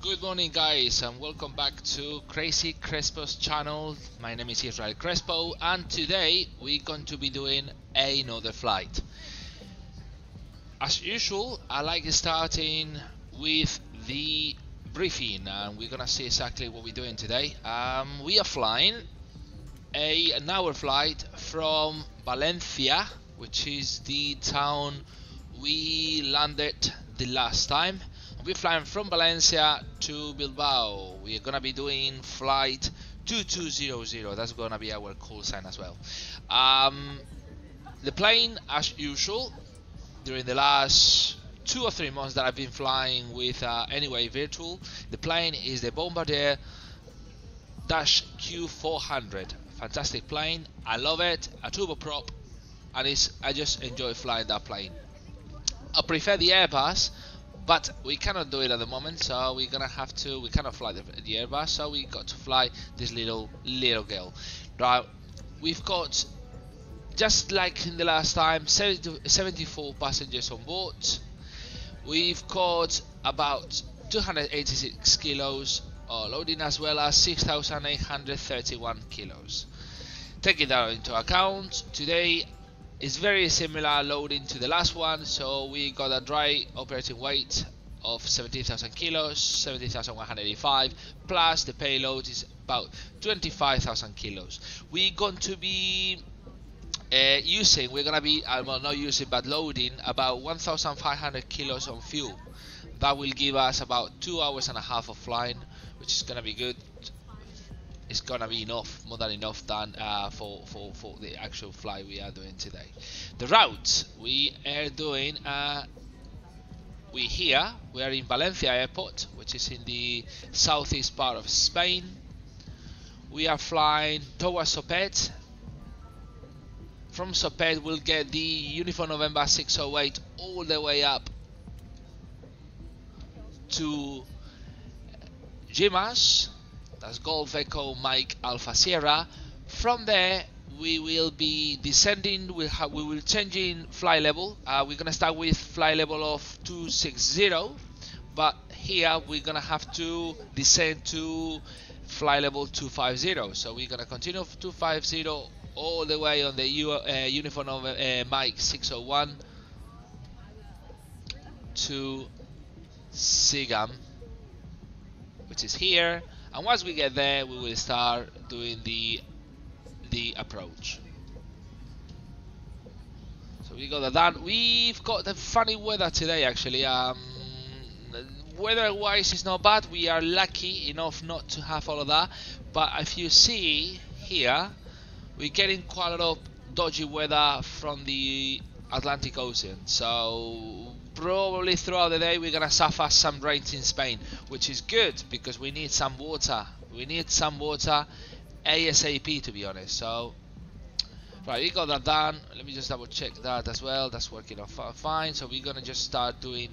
Good morning guys and welcome back to Crazy Crespo's channel. My name is Israel Crespo and today we're going to be doing another flight. As usual, I like starting with the briefing and we're gonna see exactly what we're doing today. We are flying an hour flight from Valencia, which is the town we landed the last time. We're flying from Valencia to Bilbao. We're gonna be doing flight 2200. That's gonna be our call sign as well. The plane, as usual, during the last 2 or 3 months that I've been flying with Anyway Virtual, the plane is the Bombardier Q400. Fantastic plane. I love it. A turboprop, and I just enjoy flying that plane. I prefer the Airbus, but we cannot do it at the moment, so we cannot fly the Airbus, so we got to fly this little girl. Right, we've got, just like in the last time, 74 passengers on board. We've got about 286 kilos loading, as well as 6,831 kilos. Taking that into account, today is very similar loading to the last one, so we got a dry operating weight of 17,000 kilos, 17,185, plus the payload is about 25,000 kilos. We're going to be loading about 1,500 kilos on fuel. That will give us about 2 hours and a half of flying, which is gonna be good. It's gonna be enough, more than enough, for the actual flight we are doing today. The route we are doing, we are in Valencia airport, which is in the southeast part of Spain. We are flying towards SOPET. From SOPET we'll get the Uniform November 608 all the way up to GEMAS. That's Golf Echo Mike Alpha Sierra. From there we will be descending. We will change in fly level. We're gonna start with fly level of 260, but here we're gonna have to descend to fly level 250. So we're gonna continue 250 all the way on the Uniform of Mike 601 to CEGAM, which is here. And once we get there, we will start doing the approach. So we got that done. We've got the funny weather today, actually. Weather-wise, it's not bad. We are lucky enough not to have all of that. But if you see here, we're getting quite a lot of dodgy weather from the Atlantic Ocean. So probably throughout the day we're gonna suffer some rains in Spain, which is good because we need some water. We need some water ASAP, to be honest. So right, we got that done. Let me just double check that as well. That's working out fine. So we're gonna just start doing.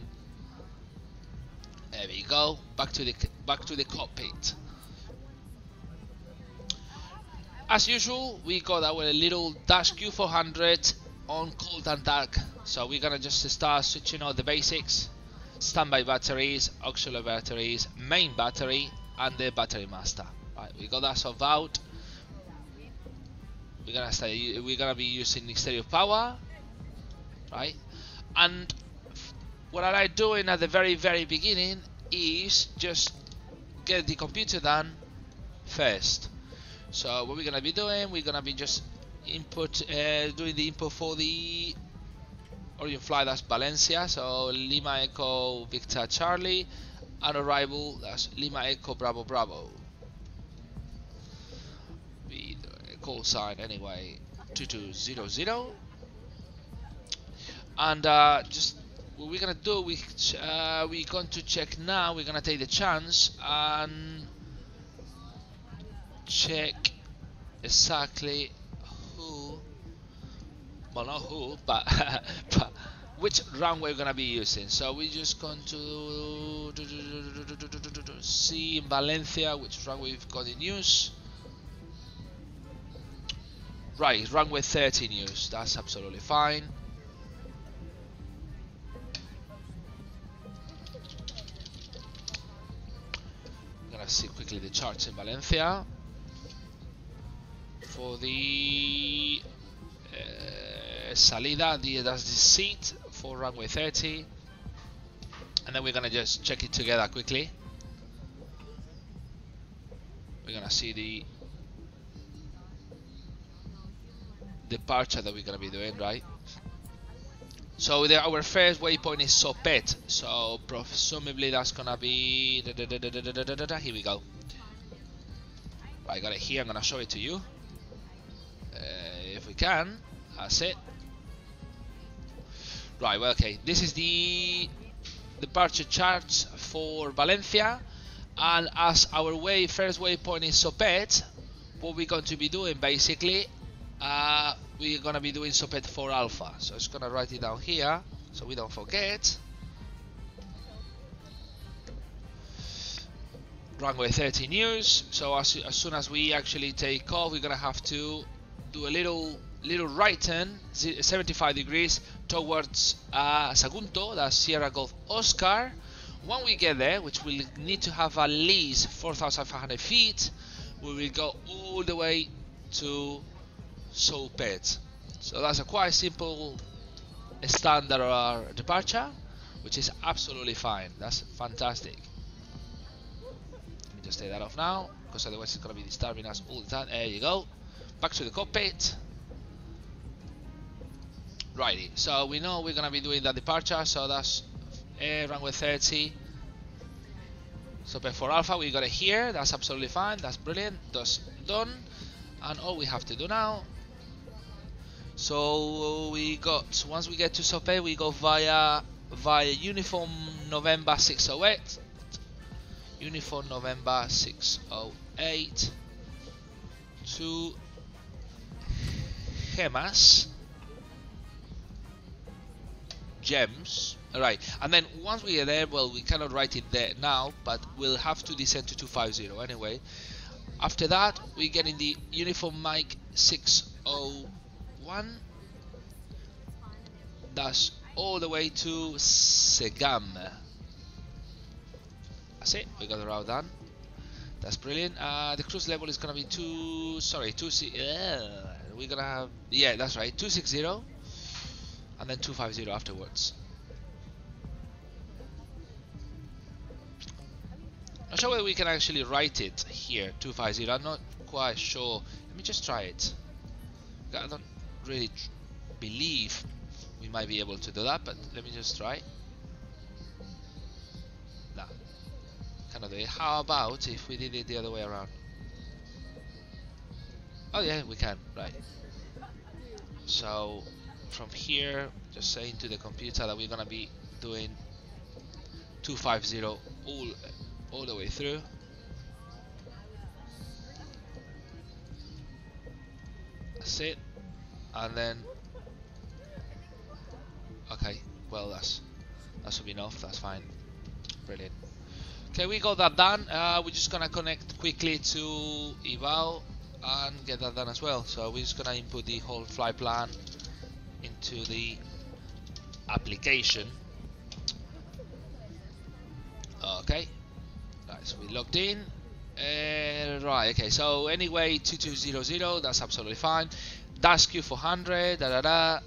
There we go. Back to the cockpit. As usual, we got our little Q400 on cold and dark, so we're gonna just start switching out the basics: standby batteries, auxiliary batteries, main battery, and the battery master. Right, we got that solved out. We're gonna be using the stereo power, right? And what I like doing at the very beginning is just get the computer done first. So what we're gonna be doing, we're gonna be just doing the input for the origin flight, that's Valencia, so Lima Echo Victor Charlie, and arrival, that's Lima Echo Bravo Bravo. We call sign anyway 2200, and just what we're gonna do, we're going to check now. We're gonna take the chance and check exactly well, not who, but which runway we're gonna be using. So we're just going to see in Valencia which runway we've got in use. Right, runway 30 in use. That's absolutely fine. gonna see quickly the charts in Valencia for the salida. That's the seat for runway 30, and then we're gonna just check it together quickly. We're gonna see the departure that we're gonna be doing, right? So our first waypoint is SOPET, so presumably that's gonna be here we go. I got it here. I'm gonna show it to you if we can. That's it. Right, well, okay, this is the departure charts for Valencia, and as our first waypoint is SOPET, what we're going to be doing basically, we're gonna be doing SOPET 4 Alpha. So it's gonna write it down here so we don't forget. Runway 30 news. So as soon as we actually take off, we're gonna have to do a little right turn, 75 degrees towards Sagunto, that's Sierra Golf Oscar. When we get there, which we'll need to have at least 4,500 feet, we will go all the way to SOPET. So that's a quite simple standard departure, which is absolutely fine. That's fantastic. Let me just take that off now, because otherwise it's going to be disturbing us all the time. There you go. Back to the cockpit. Righty, so we know we're going to be doing that departure, so that's runway 30. SOPET 4 Alpha, we got it here. That's absolutely fine. That's brilliant. That's done. And all we have to do now, so we got, once we get to SOPET, we go via Uniform November 608, Uniform November 608 to GEMAS, alright, and then once we are there, well, we cannot write it there now, but we'll have to descend to 250 anyway. After that, we get in the Uniform Mike 601, that's all the way to CEGAM. That's it, we got the route done. That's brilliant. The cruise level is gonna be we're gonna have, yeah, that's right, 260 and then 250 afterwards. Not sure whether we can actually write it here, 250. I'm not quite sure. Let me just try it. I don't really believe we might be able to do that, but let me just try. No, cannot do it. How about if we did it the other way around? Oh yeah, we can. Right. So from here, just saying to the computer that we're gonna be doing 250 all the way through. That's it. And then okay, well that should be enough. That's fine. Brilliant. Okay, we got that done. We're just gonna connect quickly to IVAO and get that done as well. So we're just gonna input the whole flight plan into the application. Okay, right, so we logged in. Right, okay, so anyway, 2200, that's absolutely fine. That's Q400,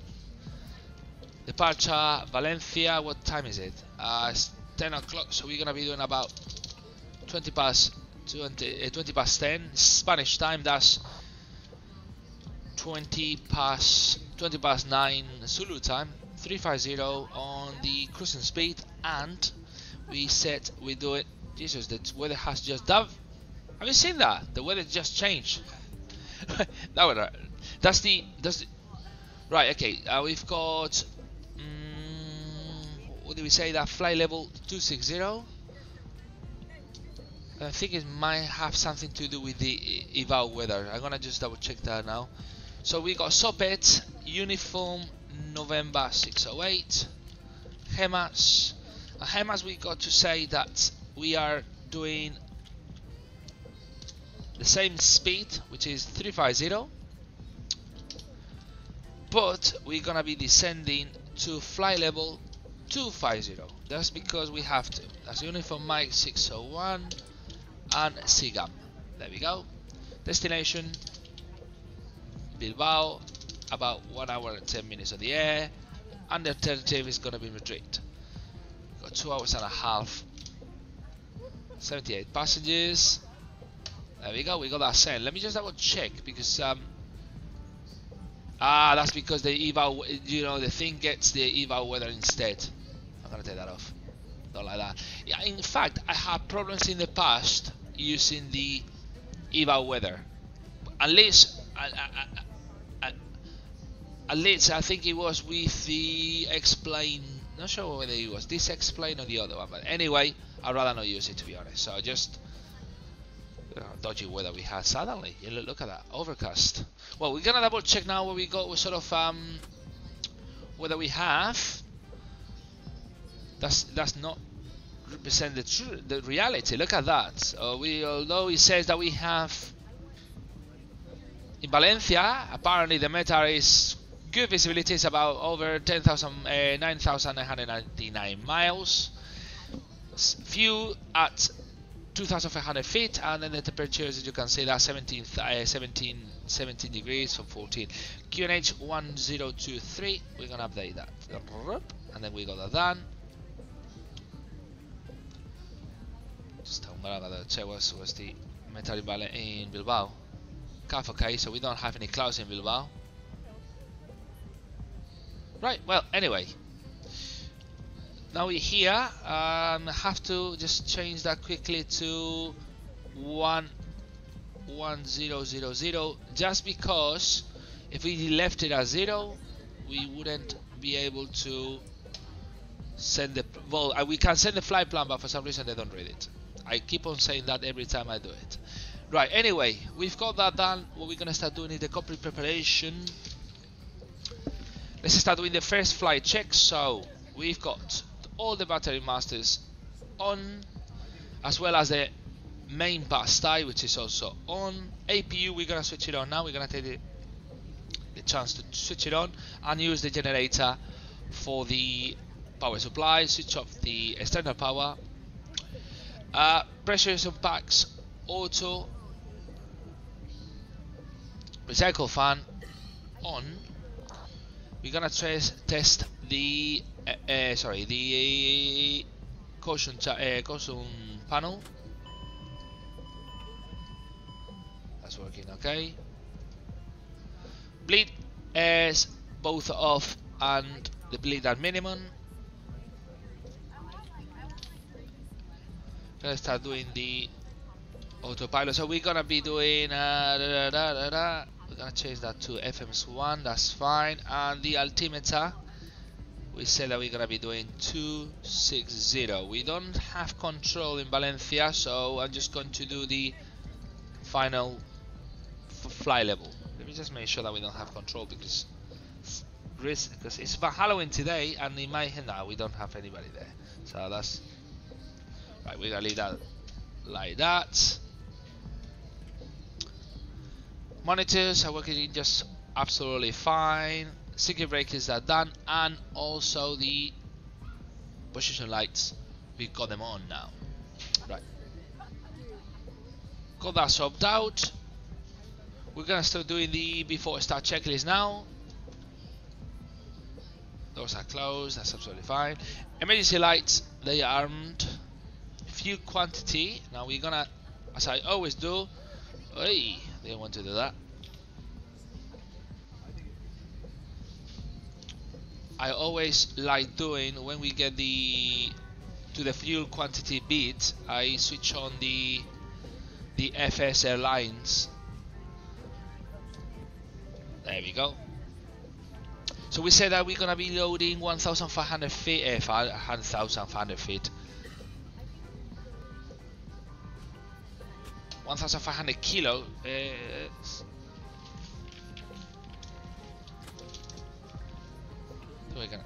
Departure Valencia. What time is it? It's 10 o'clock, so we're gonna be doing about 20 past 10 Spanish time. That's 20 past 9 Zulu time. 350 on the cruising speed, and we do it. Jesus, the weather has just done. Have you seen that? The weather just changed. That's the right. Okay, we've got what do we say? That flight level 260. I think it might have something to do with the IVAO weather. I'm gonna just double check that now. So we got SOPET, Uniform November 608, GEMAS. GEMAS, we got to say that we are doing the same speed, which is 350, but we're gonna be descending to flight level 250. That's because we have to. That's Uniform Mike 601, and CEGAM. There we go. Destination Bilbao, about 1 hour and 10 minutes on the air, and the alternative is going to be Madrid. Got 2 hours and a half, 78 passengers. There we go, we got that sent. Let me just double check because that's because the IVAO, you know, the thing gets the IVAO weather instead. I'm gonna take that off. Don't like that. Yeah, in fact, I had problems in the past using the IVAO weather. At least I think it was with the XPLANE. Not sure whether it was this XPLANE or the other one, but anyway, I'd rather not use it, to be honest. So just dodgy weather we had suddenly. Look at that, overcast. Well, we're gonna double check now where we got what sort of weather we have. That's not represent the reality. Look at that. Although it says that we have in Valencia, apparently the METAR is good visibility. Is about over 9,999 miles. Few at 2,500 feet, and then the temperatures, as you can see, that's 17 degrees from 14. QNH1023, we're gonna update that, and then we got that done. Just I'm gonna check was the metal in Bilbao. Okay, so we don't have any clouds in Bilbao. Right, well, anyway. Now we're here, have to just change that quickly to 11000, just because if we left it as 0, we wouldn't be able to send the, well, we can send the flight plan, but for some reason they don't read it. I keep on saying that every time I do it. Right, anyway, we've got that done. What we're gonna start doing is the cockpit preparation. Let's start doing the first flight check. So we've got all the battery masters on, as well as the main bus tie, which is also on. APU, we're gonna switch it on now. We're gonna take the chance to switch it on and use the generator for the power supply. Switch off the external power. Pressures on packs auto. Recycle fan on. We're gonna test the the caution panel. That's working okay. Bleed is both off and the bleed at minimum. Gonna start doing the autopilot. So we're gonna be doing we're gonna change that to FMS1, that's fine. And the altimeter, we said that we're gonna be doing 260. We don't have control in Valencia, so I'm just going to do the final fly level. Let me just make sure that we don't have control, because it's about Halloween today, and in my head now we don't have anybody there. So that's right. We're gonna leave that like that. Monitors are working just absolutely fine. Circuit breakers are done, and also the position lights, we got them on now. Right, got that swapped out. We're gonna start doing the before start checklist now. Those are closed, that's absolutely fine. Emergency lights, they are armed. Fuel quantity, now we're gonna, as I always do, hey, they want to do that. I always like doing, when we get to the fuel quantity bit, I switch on the FS airlines. There we go. So we said that we're gonna be loading 1,500 feet, 1,500 feet. 1,500 kilo. So we're gonna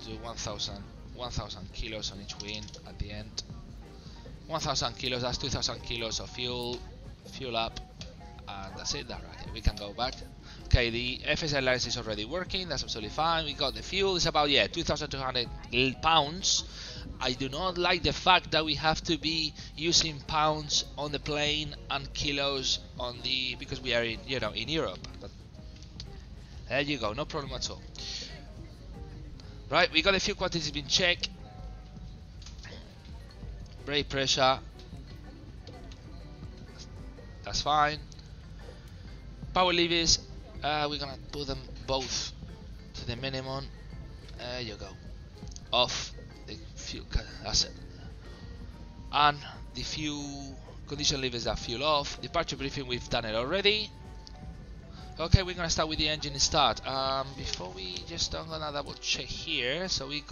do 1,000 kilos on each wing at the end. 1,000 kilos. That's 2,000 kilos of fuel up, and that's it. That's right. We can go back. Okay, the FS Airlines is already working. That's absolutely fine. We got the fuel. It's about 2,200 pounds. I do not like the fact that we have to be using pounds on the plane and kilos on the, because we are in, you know, in Europe. But there you go, no problem at all. Right, we got a few quantities been checked. Brake pressure, that's fine. Power levers, we're gonna put them both to the minimum. There you go. Off the fuel, that's it. And the fuel condition levers are fuel off. Departure briefing, we've done it already. Okay, we're gonna start with the engine start. Before we just, I'm gonna double check here. So we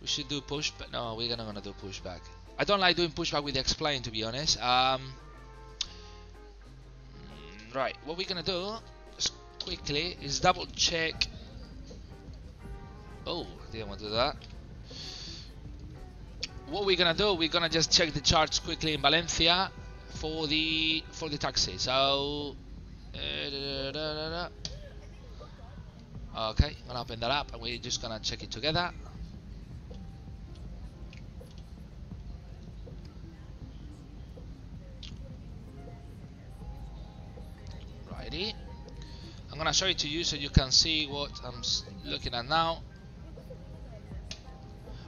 should do push, but no, we're not gonna do pushback. I don't like doing pushback with the XPLANE, to be honest. Right, what we're gonna do just quickly is double check. Oh, didn't want to do that. What we're gonna do, we're gonna just check the charts quickly in Valencia for the taxi. So okay, I'm gonna open that up and we're just gonna check it together. Righty, I'm gonna show it to you so you can see what I'm looking at now.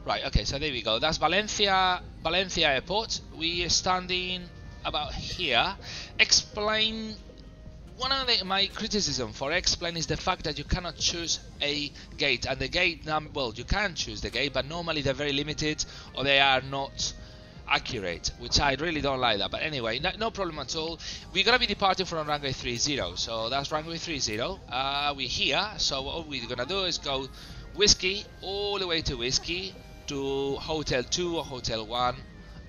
Right, okay, so there we go. That's Valencia Airport. We are standing about here. XPLANE. One of my criticism for XPLANE is the fact that you cannot choose a gate, and the gate number, well, you can choose the gate, but normally they're very limited or they are not accurate, which I really don't like that. But anyway, no problem at all. We're gonna be departing from runway 30, so that's runway 30. We're here, so what we're gonna do is go whiskey all the way to whiskey to hotel 2 or hotel 1,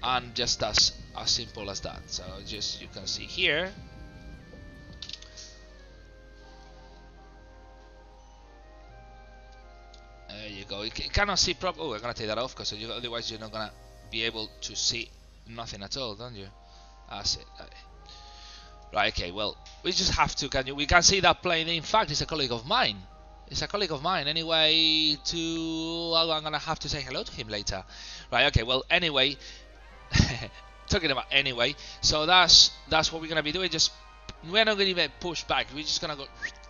and just as simple as that. So just, you can see here. There you go. You cannot see proper. Oh, I'm gonna take that off because otherwise you're not gonna be able to see nothing at all, don't you? That's it. Right. Okay. Well, we just have to. We can see that plane. In fact, it's a colleague of mine. It's a colleague of mine. Anyway, well, I'm gonna have to say hello to him later. Right. Okay. Well, anyway, talking about anyway. So that's what we're gonna be doing. Just, we're not gonna even push back. We're just gonna go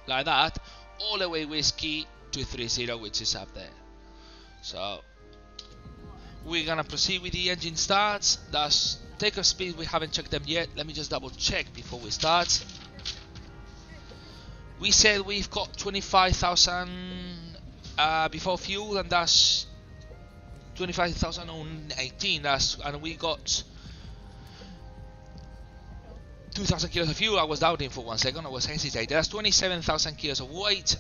like that all the way whiskey to 30, which is up there. So we're gonna proceed with the engine starts. That's takeoff speed, we haven't checked them yet. Let me just double check before we start. We said we've got 25,000 before fuel, and that's 25,000 on 18. And we got 2,000 kilos of fuel. I was doubting for 1 second. I was hesitating. That's 27,000 kilos of weight.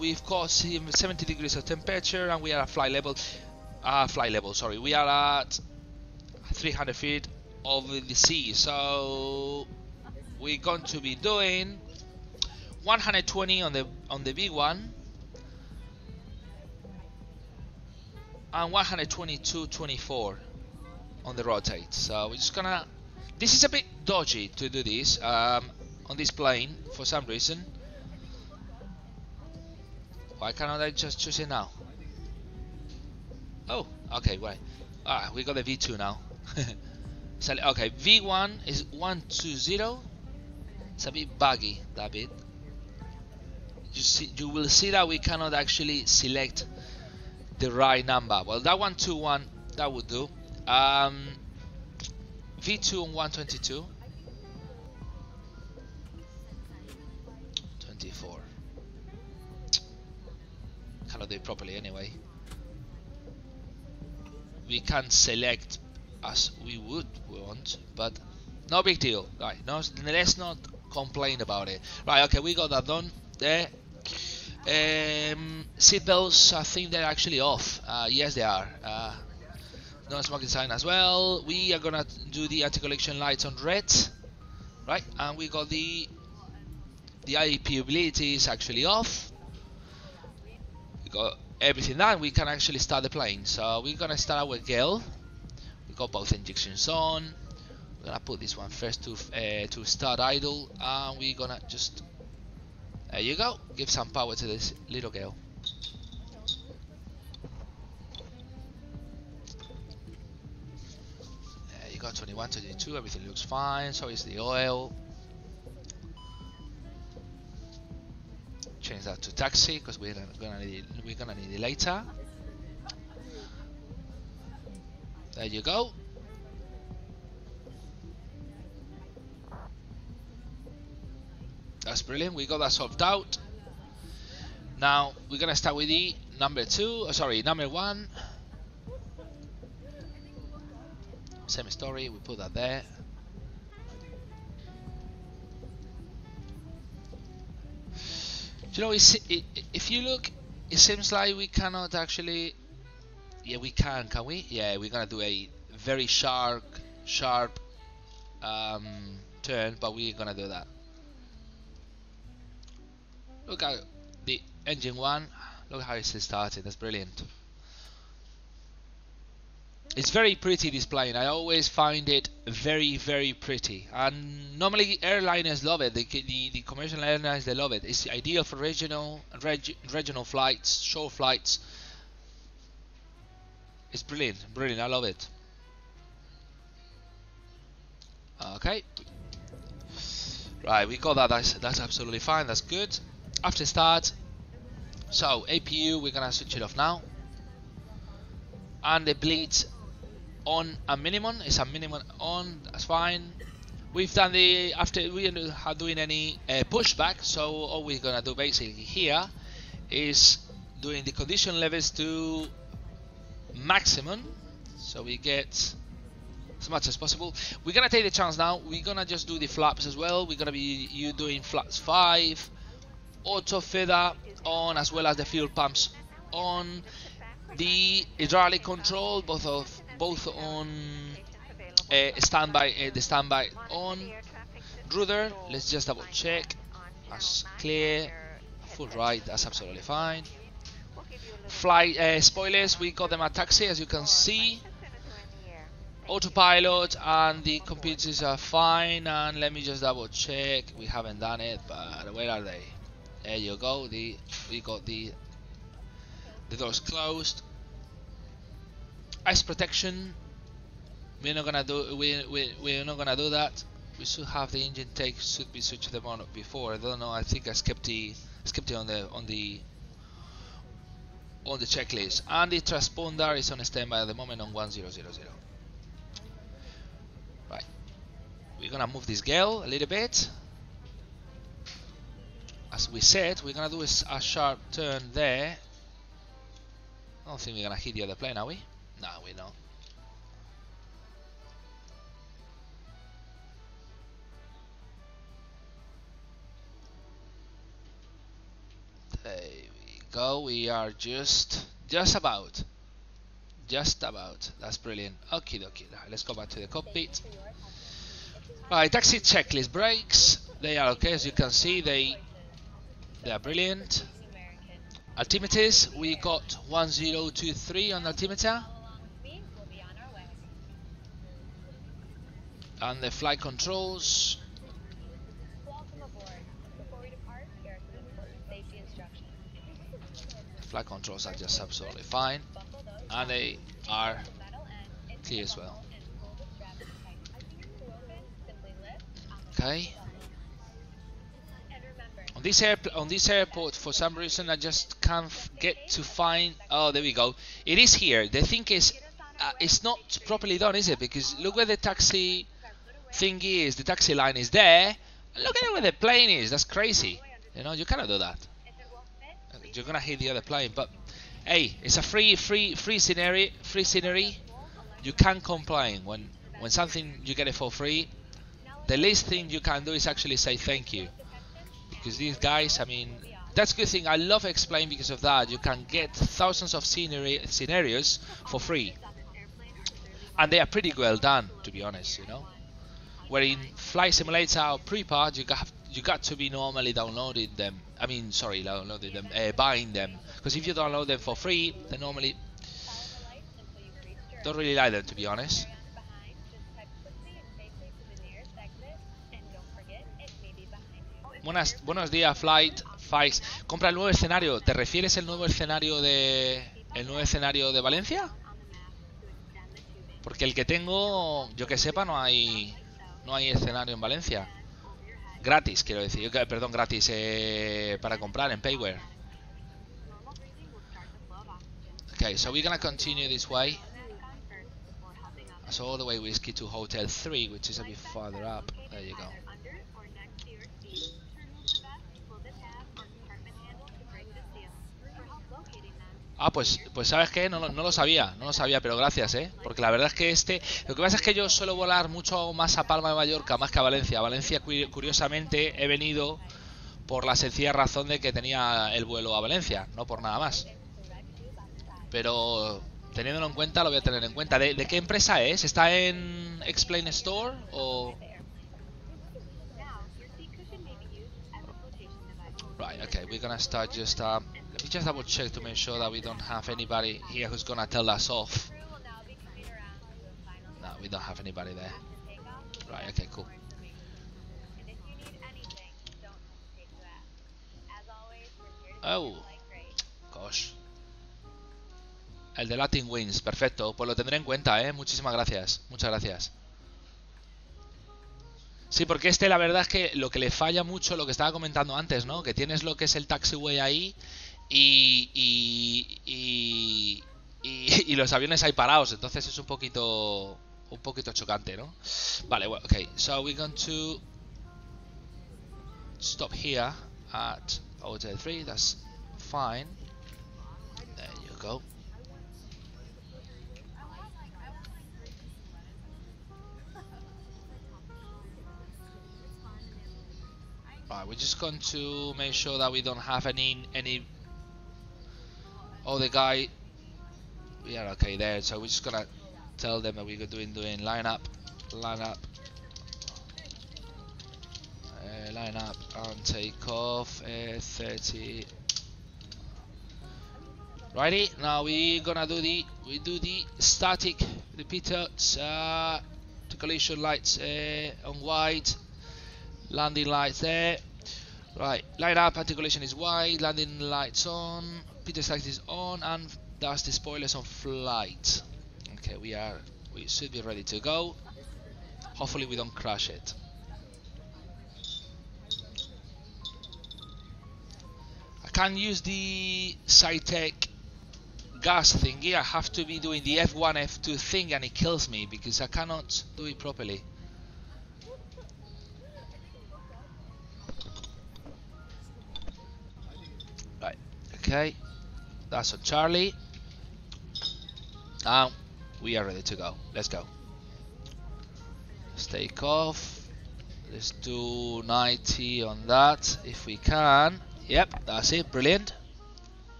We've got 70 degrees of temperature, and we are at flight level. Sorry, we are at 300 feet over the sea. So we're going to be doing 120 on the V1 and 122.24 on the rotate. So we're just gonna. This is a bit dodgy to do this on this plane for some reason. Why cannot I just choose it now? Oh, okay, right. We got the V2 now. So, okay, V1 is 120. It's a bit buggy, that bit. You will see that we cannot actually select the right number. Well, that 121, that would do. V2 on 122. 24. Cannot do it properly anyway. We can select as we would want, but no big deal. Right, no, let's not complain about it. Right, okay, we got that done there. Seatbelts, I think they're actually off. Yes, they are. No smoking sign as well. We are gonna do the anti-collision lights on red, right? And we got the IEP ability is actually off. We got everything done. We can actually start the plane. So we're gonna start with Gale. We got both injections on. We're gonna put this one first to start idle, and we're gonna just, there you go, give some power to this little Gale. got 21, 22, everything looks fine. So is the oil. Change that to taxi because we're gonna need it later. There you go. That's brilliant. We got that solved out. Now we're gonna start with the number one. Same story. We put that there. Do you know, if you look, it seems like we cannot actually. Yeah, we can we? Yeah, we're gonna do a very sharp turn, but we're gonna do that. Look at the engine one. Look how it's started. That's brilliant. It's very pretty, this plane. I always find it very, very pretty. And normally airliners love it. The commercial airlines, they love it. It's ideal for regional flights, short flights. It's brilliant, brilliant. I love it. Okay. Right, we got that. That's absolutely fine. That's good. After start. So APU, we're gonna switch it off now. And the bleed on a minimum. It's a minimum on. That's fine. We've done the after we are doing any pushback. So all we're gonna do basically here is doing the condition levels to maximum, so we get as much as possible. We're gonna take the chance now. We're gonna just do the flaps as well. We're gonna be doing flaps 5, auto feather on, as well as the fuel pumps on. The hydraulic control, both on standby. The standby on. Rudder, let's just double check. That's clear. Full right. That's absolutely fine. Flight spoilers, we got them at taxi, as you can see. Autopilot and the computers are fine. And let me just double check. We haven't done it, but where are they? There you go. We got the doors closed. Ice protection. We're not gonna do. We're not gonna do that. We should have the engine take should be switched them on before. I don't know. I think I skipped it on the checklist. And the transponder is on standby at the moment on 1000. Right. We're gonna move this girl a little bit. As we said, we're gonna do a sharp turn there. I don't think we're gonna hit the other plane, are we? No, we're not. There we go. We are just about. That's brilliant. Okay, dokie. Let's go back to the cockpit. Right, taxi checklist. Brakes. They are okay, as you can see. They are brilliant. Altimeters, we got 1023 on altimeter. And the flight controls. Flight controls are just absolutely fine. And they are clear as well. Okay. On this airport, for some reason, I just can't get to find. Oh, there we go. It is here. The thing is, it's not properly done, is it? Because look where the taxi thing is. The taxi line is there. Look at where the plane is. That's crazy. You know, you cannot do that. You're gonna hit the other plane. But hey, it's a free scenery. Free scenery. You can't complain when something you get it for free. The least thing you can do is actually say thank you. Because these guys, I mean, that's a good thing. I love XPLANE because of that. You can get thousands of scenarios for free, and they are pretty well done, to be honest. You know, where in Flight Simulator or Prepart, you got to be normally downloading them. I mean, sorry, downloading them, buying them. Because if you download them for free, they normally don't really like them, to be honest. Buenos días, Flight. Compra el nuevo escenario. ¿Te refieres al nuevo escenario de Valencia? Porque el que tengo, yo que sepa, no hay escenario en Valencia. Gratis, quiero decir. Perdón, gratis para comprar en Payware. Okay, so we're gonna continue this way. So all the way whiskey to Hotel 3, which is a bit farther up. There you go. Ah, pues ¿sabes qué? No lo sabía, pero gracias, porque la verdad es que lo que pasa es que yo suelo volar mucho más a Palma de Mallorca más que a Valencia. A Valencia, curiosamente, he venido por la sencilla razón de que tenía el vuelo a Valencia, no por nada más. Pero teniéndolo en cuenta, lo voy a tener en cuenta. ¿De qué empresa es? ¿Está en XPLANE Store o...? Right, okay, we're gonna start just... let me just double check to make sure that we don't have anybody here who's gonna tell us off. No, we don't have anybody there. Right, okay, cool. Oh, gosh. El de Latin Wings, perfecto. Pues lo tendré en cuenta, Muchísimas gracias. Muchas gracias. Sí, porque la verdad es que lo que le falla mucho, lo que estaba comentando antes, ¿no? Que tienes lo que es el taxiway ahí y los aviones ahí parados. Entonces es un poquito chocante, ¿no? Vale, bueno, ok. So we're going to stop here at Hotel 3. That's fine. There you go. Right, we're just going to make sure that we don't have any. Oh, the guy. We are okay there. So we're just gonna tell them that we're doing line up, line up and take off 30. Righty. Now we're gonna do the static repeaters. Collision lights on white. Landing lights there. Right, line up, anti-collision is white, landing lights on, Peter static is on, and that's the spoilers on flight. Okay, we should be ready to go. Hopefully we don't crash it. I can't use the SciTech gas thingy. I have to be doing the F1, F2 thing, and it kills me because I cannot do it properly. Right, okay, that's on Charlie. Now we are ready to go. Let's go. Let's take off. Let's do 90 on that if we can. Yep, that's it. Brilliant.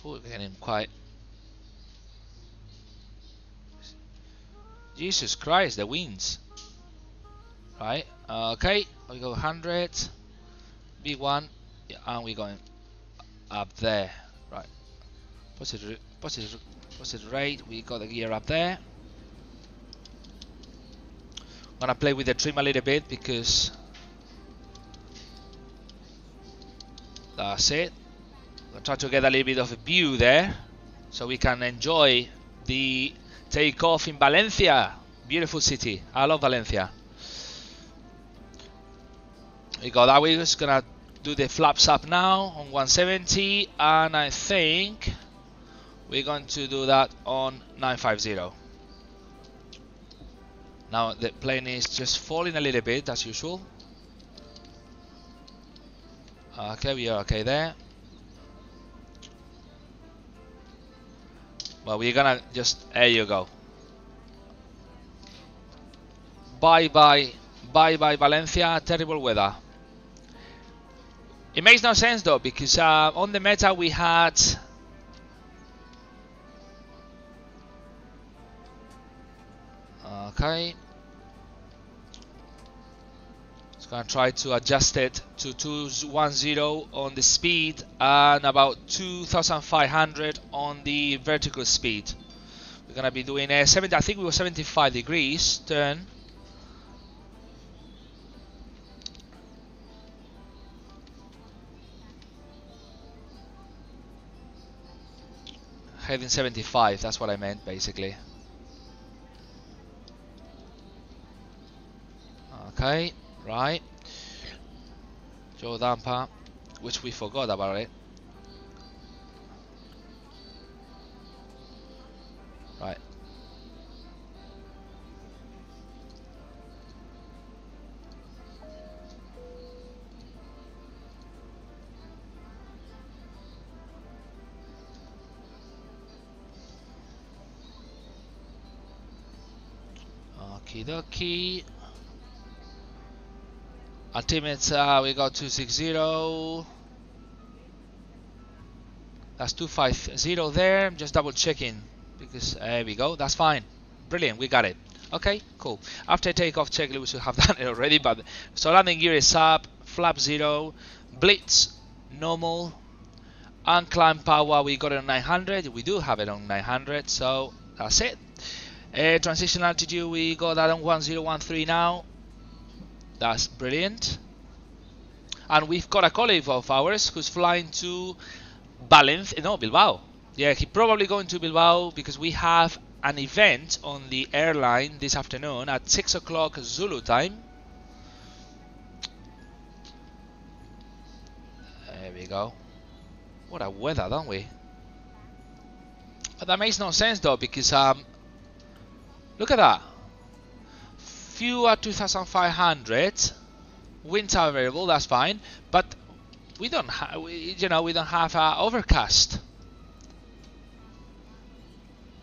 Oh, we're getting quite. Jesus Christ, the winds. Right. Okay. We go 100. Big one. Yeah, and we're going up there. Right. Positive rate. We got the gear up there. I'm gonna play with the trim a little bit because that's it. I'm gonna try to get a little bit of a view there so we can enjoy the takeoff in Valencia. Beautiful city. I love Valencia. We got that. We're just gonna do the flaps up now on 170, and I think we're going to do that on 950. Now the plane is just falling a little bit as usual. Okay, we are okay there. Well, we're gonna just, there you go. Bye bye Valencia, terrible weather. It makes no sense though, because on the meta we had okay. Just gonna try to adjust it to 210 on the speed and about 2500 on the vertical speed. We're gonna be doing a 70. I think we were 75 degrees turn. Heading 75, that's what I meant basically. Okay, right. Joe damper, which we forgot about it. Right. Okie dokie. Ultimates, we got 260. That's 250 there. I'm just double checking because there we go. That's fine. Brilliant. We got it. Okay, cool. After takeoff checklist, we should have done it already. But so landing gear is up. Flap 0. Blitz normal. Unclimb power we got it on 900. We do have it on 900. So that's it. Transition altitude we got that on 1013 now. That's brilliant. And we've got a colleague of ours who's flying to Valencia, no, Bilbao. Yeah, he's probably going to Bilbao because we have an event on the airline this afternoon at 6 o'clock Zulu time. There we go. What a weather, don't we? But that makes no sense though, because look at that. Fuel at 2,500. Winds are variable, that's fine. But we don't have, we don't have overcast.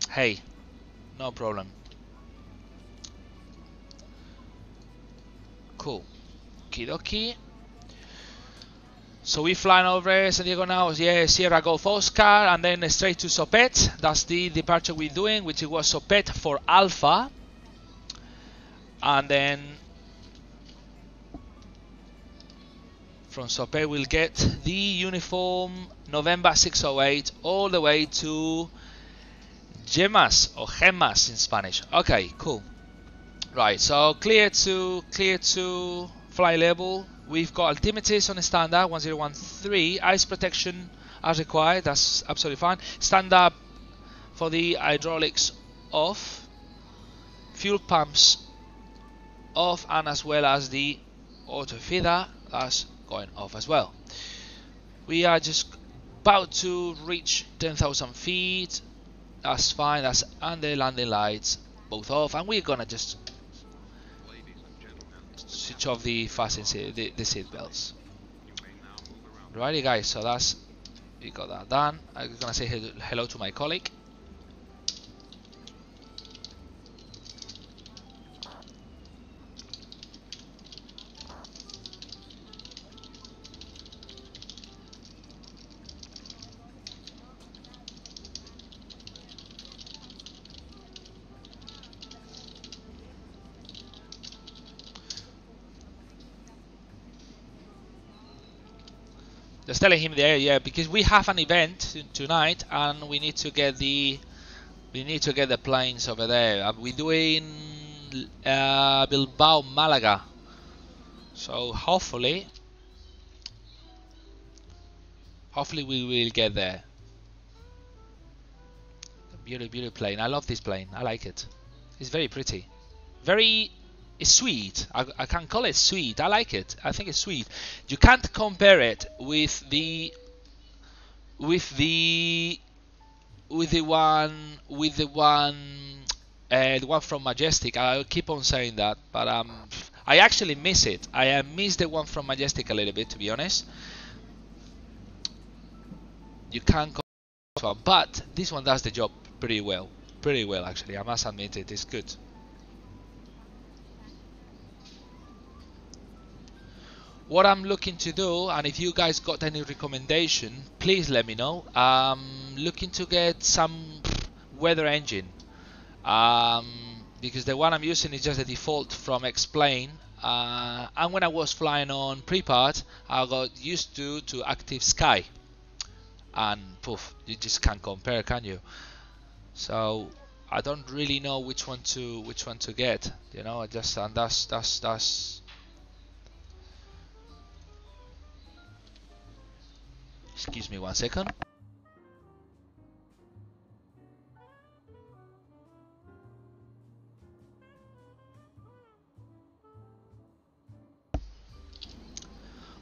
Hey, no problem. Cool. Okie. So we flying over San Diego now. Yeah, Sierra Golf Oscar, and then straight to SOPET. That's the departure we're doing, which it was SOPET for Alpha, and then from SOPET we'll get the uniform November 608 all the way to GEMAS or GEMAS in Spanish. Okay, cool. Right, so clear to fly level. We've got altimeters on standard 1013. Ice protection as required. That's absolutely fine. Standard for the hydraulics off. Fuel pumps off, and as well as the auto feeder that's going off as well. We are just about to reach 10,000 feet. That's fine. That's under landing lights both off, and we're gonna just switch off the fasten the seat belts. Righty guys, so that's, we got that done. I'm gonna say hello to my colleague. Just telling him there, yeah, because we have an event tonight, and we need to get the planes over there. We're doing Bilbao, Malaga. So hopefully we will get there. Beautiful plane. I love this plane. I like it. It's very pretty. Very sweet. I can call it sweet. I like it. I think it's sweet. You can't compare it with the one from Majestic. I'll keep on saying that, but I actually miss it. I miss the one from Majestic a little bit, to be honest. You can't compare, but this one does the job pretty well. Pretty well, actually. I must admit it. It's good. What I'm looking to do, and if you guys got any recommendation, please let me know. Looking to get some weather engine, because the one I'm using is just a default from XPLANE, and when I was flying on Prepart, I got used to Active Sky, and poof, you just can't compare, can you? So I don't really know which one to get, you know. And that's excuse me one second.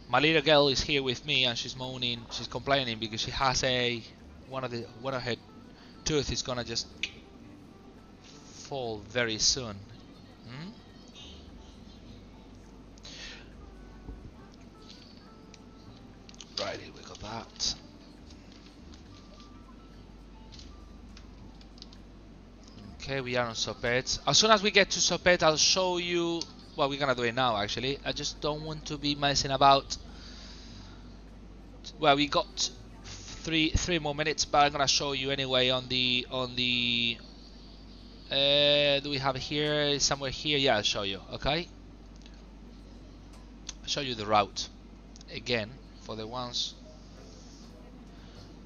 My little girl is here with me and she's moaning, she's complaining because she has one of her tooth is gonna just fall very soon. Right, here we got that. Okay, we are on SOPET. As soon as we get to SOPET, I'll show you. Well, we're gonna do it now. Actually, I just don't want to be messing about. Well, we got three more minutes, but I'm gonna show you anyway on the do we have it here somewhere here? Yeah, I'll show you. Okay, I'll show you the route again for the ones.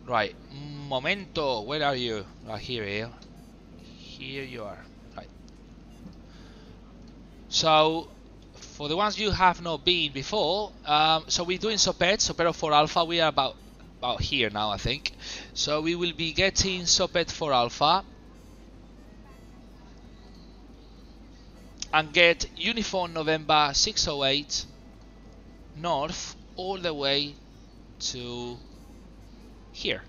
Right, momento, where are you? Right here you are. Right. So for the ones you have not been before, so we're doing SOPET 4 Alpha. We are about here now, I think. So we will be getting SOPET 4 Alpha and get Uniform November 608 north all the way to here,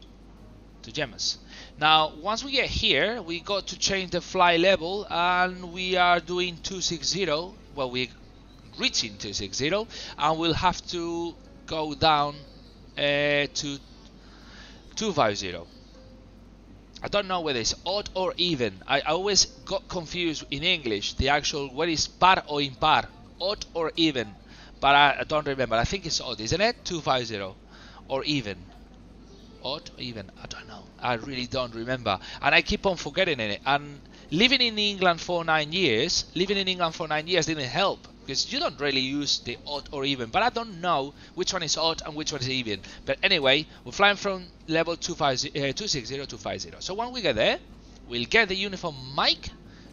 to GEMAS. Now once we get here, we got to change the fly level and we are doing 260. Well, we're reaching 260 and we'll have to go down to 250. I don't know whether it's odd or even. I always got confused in English, the actual where is par or impar, odd or even, but I don't remember. I think it's odd, isn't it? 250 or even. Odd or even, I don't know. I really don't remember, and I keep on forgetting it. And living in England for 9 years, didn't help because you don't really use the odd or even. But I don't know which one is odd and which one is even. But anyway, we're flying from level 260 to 250. So when we get there, we'll get the uniform mic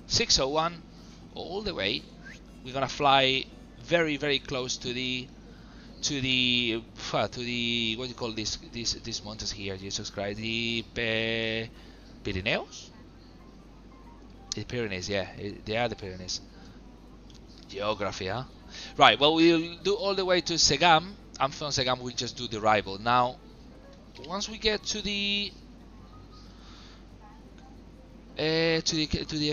601 all the way. We're gonna fly very close to the what do you call these mountains here? Jesus Christ, the Pyrenees. The Pyrenees, yeah, they are the Pyrenees. Geography, huh? Right. Well, we'll do all the way to CEGAM. I'm from CEGAM. We just do the rival now. Once we get to the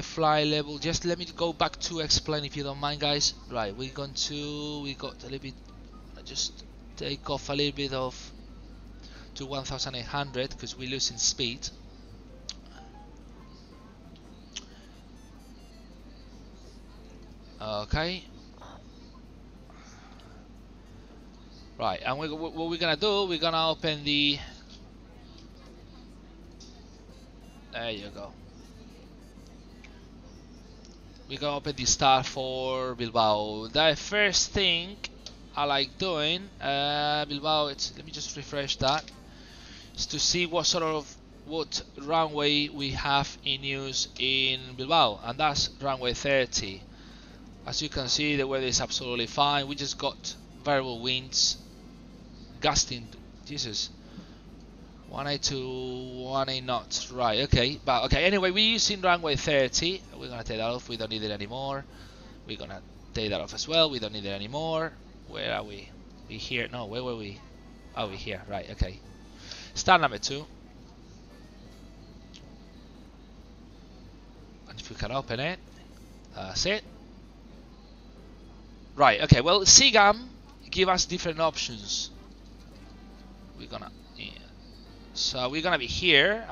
fly level, just let me go back to XPLANE if you don't mind, guys. Right, we got a little bit. Just take off a little bit of to 1800 because we're losing speed. Okay. Right, and what we're gonna do? We're gonna open the. There you go. We're gonna open the start for Bilbao. The first thing I like doing Bilbao, let me just refresh that, is to see what runway we have in use in Bilbao, and that's runway 30. As you can see, the weather is absolutely fine. We just got variable winds, gusting, Jesus, 180 knots. Right, okay, but okay. Anyway, we're using runway 30. We're gonna take that off. We don't need it anymore. We're gonna take that off as well. We don't need it anymore. Where are we? We here? No, where were we? Oh, we're here. Right, okay. Star number 2. And if we can open it, that's it. Right, okay. Well, CEGAM give us different options. We're gonna, yeah. So we're gonna be here.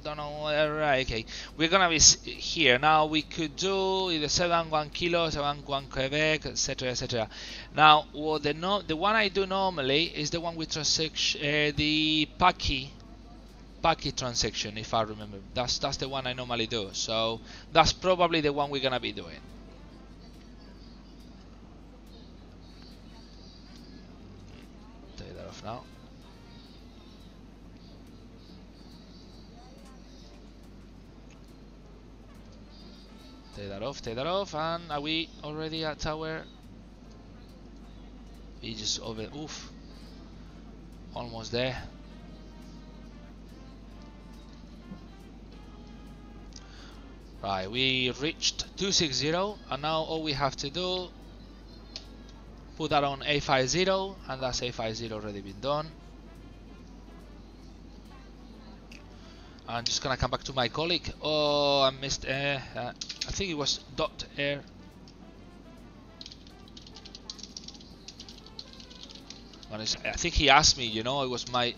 Don't know. Right, okay. We're gonna be here now. We could do either 71 kilo, 71 Quebec, etc., etc. Now, what the one I do normally is the one with transaction, the Paki transaction, if I remember. That's the one I normally do. So that's probably the one we're gonna be doing. Take that off now. Take that off, and are we already at tower? We just oof, almost there. Right, we reached 260, and now all we have to do Put that on A50, and that's A50 already been done. I'm just gonna come back to my colleague. Oh, I missed air. I think it was dot air. I think he asked me, you know, it was my...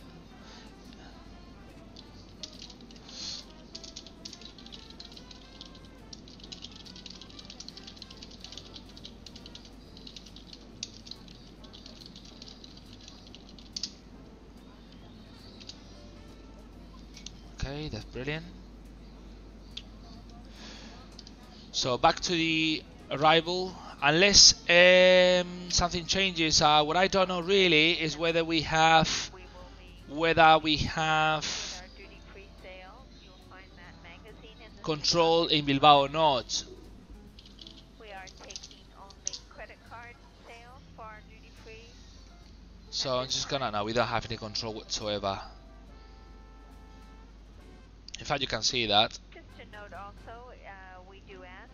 Okay, that's brilliant. So back to the arrival. Unless something changes, what I don't know really is whether we have control in Bilbao or not. We are taking only credit card sales for our duty free. So I'm just gonna no, we don't have any control whatsoever. In fact, you can see that. Just to note also, we do ask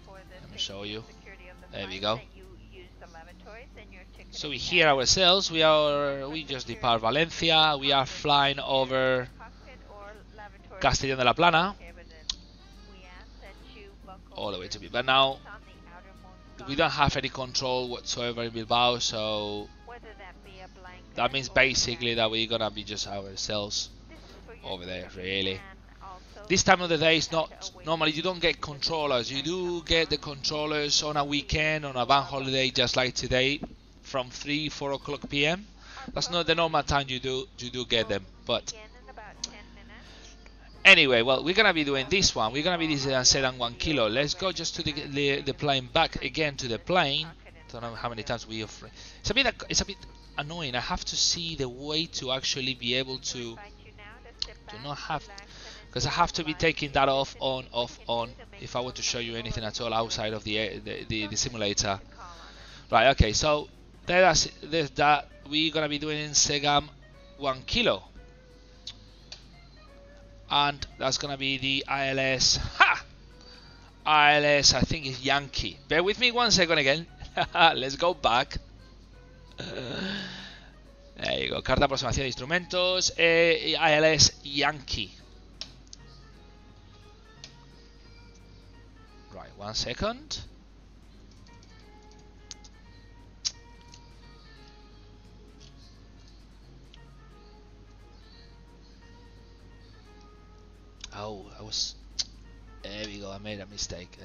for the Let me show you. security of the There we flight go. that you use the lavatories and your ticketing. So we hear ourselves. We just depart Valencia. We are flying over Castellón de la Plana, all the way to Bilbao. But now we don't have any control whatsoever in Bilbao, so that means basically that we're gonna be just ourselves over there, really. This time of the day is not normally, you don't get controllers. You do get the controllers on a weekend, on a bank holiday, just like today, from 3-4 o'clock p.m. That's not the normal time you do get them. But anyway, well, we're gonna be doing this one. We're gonna be this SEGAM 1 kilo. Let's go just to the plane, back again to the plane. Don't know how many times we have. It's a bit annoying. I have to see the way to actually be able to not have, because I have to be taking that off, on, if I want to show you anything at all outside of the simulator. Right, okay, so there's that. We're gonna be doing SEGAM 1 kilo, and that's gonna be the ILS. ILS, I think is Yankee. Bear with me 1 second again. Let's go back. There you go, carta de aproximación de instrumentos, ILS Yankee. Right, 1 second. Oh, there we go, I made a mistake.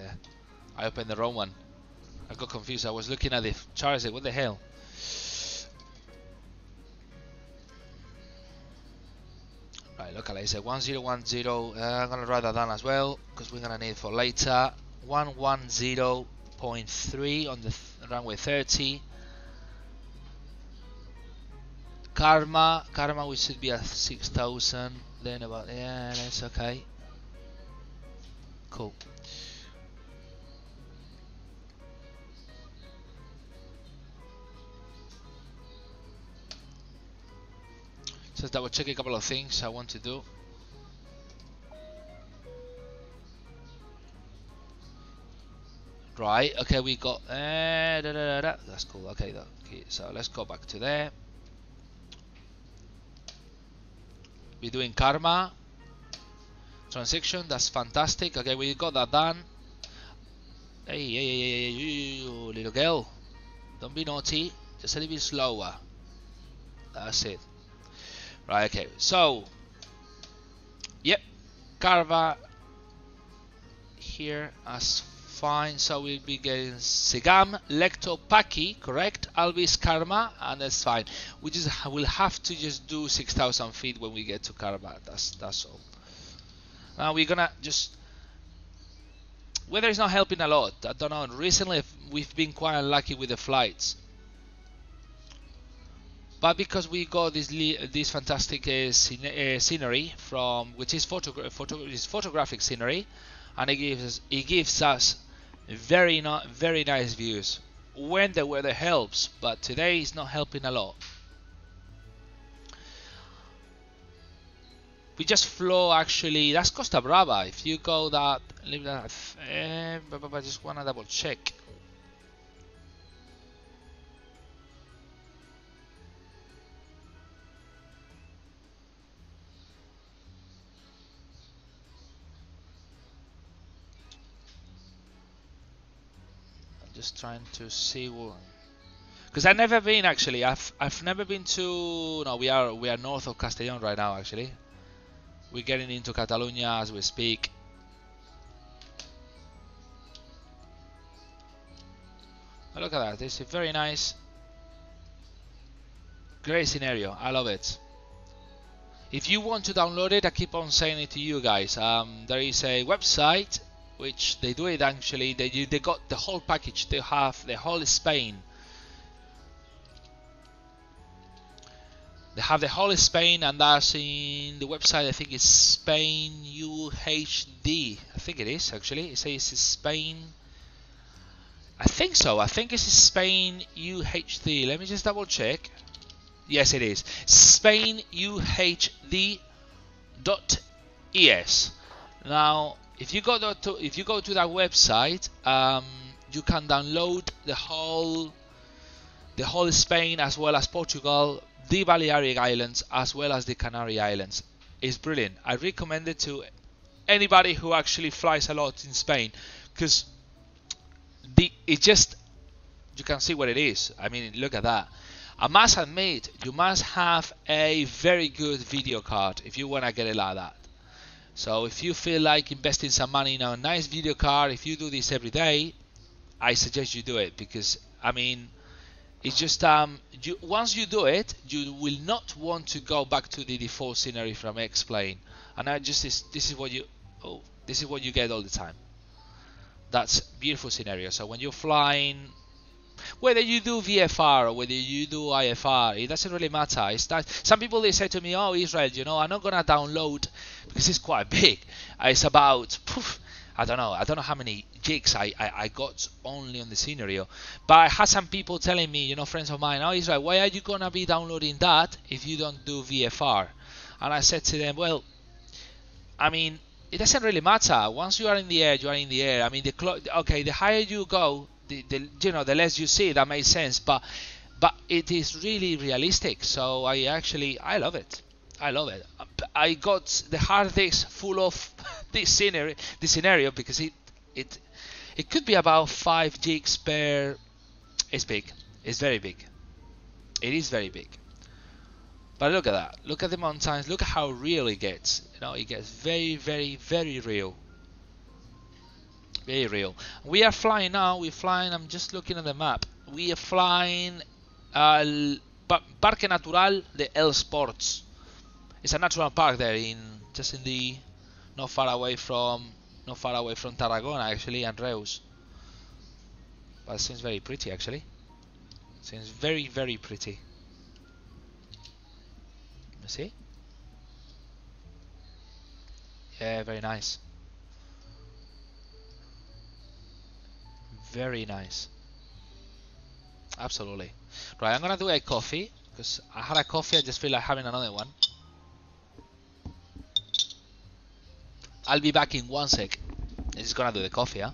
I opened the wrong one. I got confused. I was looking at the charts. What the hell? Right, localize 1010. I'm gonna write that down as well because we're gonna need it for later. 110.3 on the runway 30. Karma, we should be at 6,000. Then about, yeah, that's okay. Cool. Just double check a couple of things I want to do. Right, okay, we got that's cool. Okay, so let's go back to there. We're doing karma transaction. That's fantastic. Okay, we got that done. Hey, you little girl, don't be naughty. Just a little bit slower. That's it. Right, okay, so yep, Carva here as fine. So we'll be getting SEGAM, Lecto, Paki, correct, Alvis, Karma, and that's fine. We just will have to just do 6,000 feet when we get to Karma. That's all. Now we're gonna just, weather is not helping a lot. I don't know. Recently we've been quite unlucky with the flights. But because we got this fantastic scenery from, which is photographic scenery, and it gives us very nice views when the weather helps. But today is not helping a lot. We just flow actually. That's Costa Brava. If you go that, leave that. But I just wanna double check. Just trying to see what. Because I've never been actually. I've never been to. No, we are north of Castellón right now. Actually, we're getting into Catalonia as we speak. But look at that. This is very nice. Great scenario. I love it. If you want to download it, I keep on saying it to you guys. There is a website which they do it actually. They got the whole package. They have the whole Spain. They have the whole Spain, and that's in the website. I think it's Spain UHD. I think it is actually. It says Spain. I think so. I think it's Spain UHD. Let me just double check. Yes, it is. Spain UHD.es. Now, if you go to that website, you can download the whole Spain as well as Portugal, the Balearic Islands as well as the Canary Islands. It's brilliant. I recommend it to anybody who actually flies a lot in Spain, because you can see what it is. I mean, look at that. I must admit, you must have a very good video card if you want to get it like that. So if you feel like investing some money in a nice video card, if you do this every day, I suggest you do it, because I mean, it's just once you do it, you will not want to go back to the default scenery from XPLANE. And this is what you get all the time. That's beautiful scenario. So when you're flying, whether you do VFR or whether you do IFR, it doesn't really matter. It's that some people, they say to me, "Oh, Israel, I'm not gonna download because it's quite big. It's about I don't know how many gigs I got only on the scenario." But I had some people telling me, friends of mine, "Oh, Israel, why are you gonna be downloading that if you don't do VFR?" And I said to them, well, I mean, it doesn't really matter. Once you are in the air, you are in the air. I mean, the higher you go, the less you see. That makes sense, but it is really realistic. So I love it. I love it. I got the hard disk full of this scenario because it could be about 5 gigs per. It's big. It's very big. It is very big. But look at that. Look at the mountains. Look at how real it gets. It gets very, very, very real. Very real. We are flying now. We're flying. I'm just looking at the map. We are flying Parque Natural de Els Ports. It's a natural park there, not far away from Tarragona actually, and Reus. But it seems very pretty actually. Seems very, very pretty. You see? Yeah, very nice. Very nice. Absolutely. Right, I'm gonna do a coffee because I had a coffee. I just feel like having another one. I'll be back in 1 sec. I'm just gonna do the coffee, huh?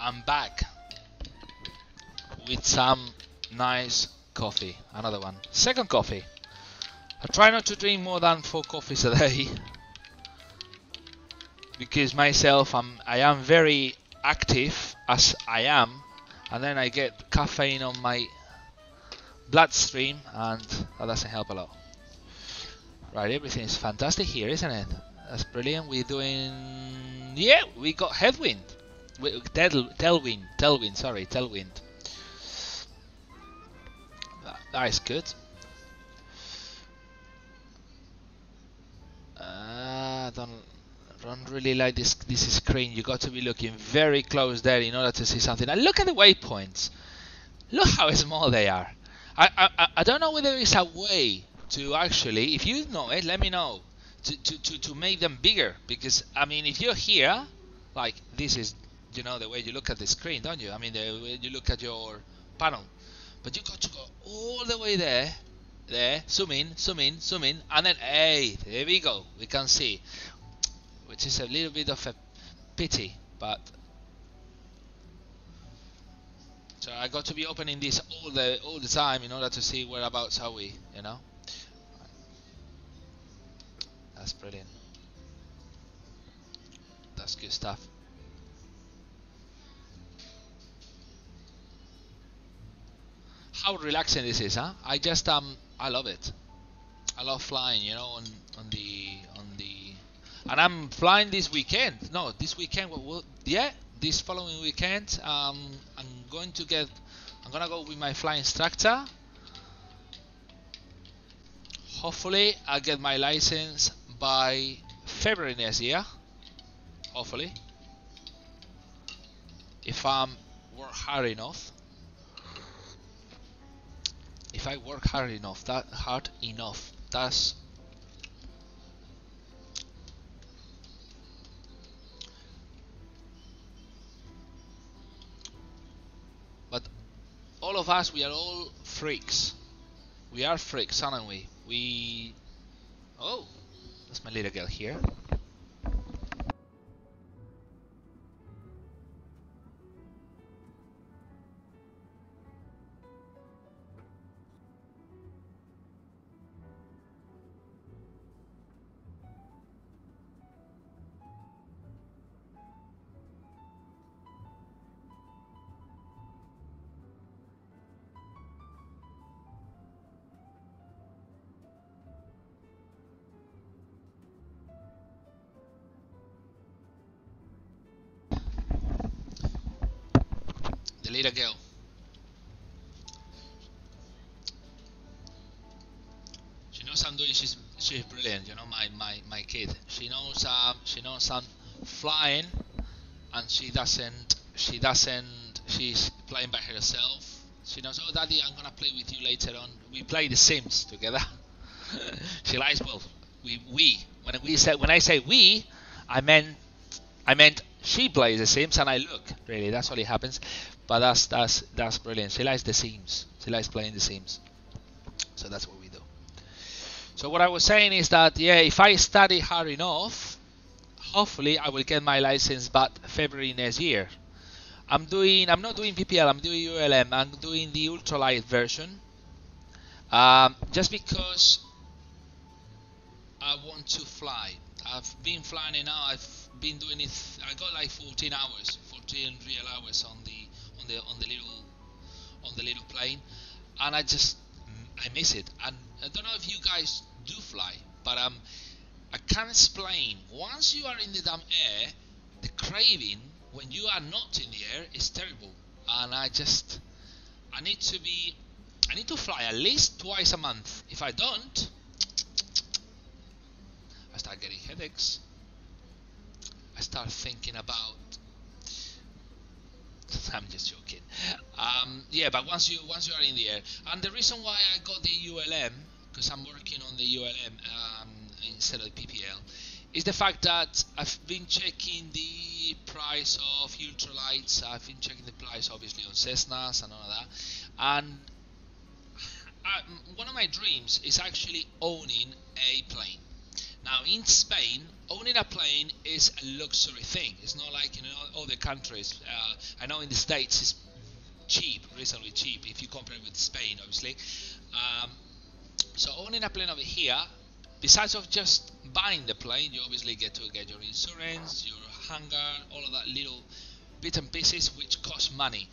I'm back with some nice coffee. Another one. Second coffee. I try not to drink more than 4 coffees a day because myself I am very active as I am, and then I get caffeine on my bloodstream and that doesn't help a lot. Right, everything is fantastic here, isn't it? That's brilliant. We're doing, yeah, we got headwind. Tailwind, sorry, tailwind. That is good. Don't really like this screen. You got to be looking very close there in order to see something. And look at the waypoints. Look how small they are. I don't know whether there is a way to actually, if you know it, let me know, to make them bigger. Because I mean, if you're here, like this is, you know, the way you look at the screen, don't you? I mean, the way you look at your panel. But you got to go all the way there, zoom in, and then, hey, there we go. We can see, which is a little bit of a pity, but so I got to be opening this all the time in order to see whereabouts are we, you know. That's brilliant. That's good stuff. How relaxing this is, huh? I love it. I love flying, you know, on the and I'm flying this weekend. No, this weekend. Yeah, this following weekend. I'm gonna go with my flying instructor. Hopefully, I'll get my license by February next year. Hopefully, if I work hard enough. If I work hard enough, that's but all of us, we are all freaks. We are freaks, aren't we? Oh, that's my little girl here. The little girl. She knows I'm doing. She's brilliant. You know, my kid. She knows I'm flying, and she doesn't. She's playing by herself. She knows. Oh, Daddy, I'm gonna play with you later on. We play The Sims together. She likes. Well, when I say we, I meant she plays The Sims and I look. Really, that's all it happens. But that's brilliant. She likes The Sims. She likes playing The Sims. So that's what we do. So what I was saying is that, yeah, if I study hard enough, hopefully I will get my license by February next year. I'm not doing PPL. I'm doing ULM. I'm doing the ultralight version. Just because I want to fly. I've been flying it now. I've been doing it. I got like 14 real hours on the little plane, and I miss it. And I don't know if you guys do fly, but I can't explain. Once you are in the damn air, the craving when you are not in the air is terrible. And I need to fly at least twice a month. If I don't, I start getting headaches. I start thinking about. I'm just joking. Yeah, but once you are in the air, and the reason why I got the ULM, because I'm working on the ULM instead of the PPL, is the fact that I've been checking the price of ultralights. I've been checking the price, obviously, on Cessnas and all of that, and one of my dreams is actually owning a plane. Now in Spain, owning a plane is a luxury thing. It's not like in other countries. I know in the States it's cheap, reasonably cheap if you compare it with Spain, obviously. So owning a plane over here, besides of just buying the plane, you obviously get to get your insurance, your hangar, all of that little bits and pieces which cost money.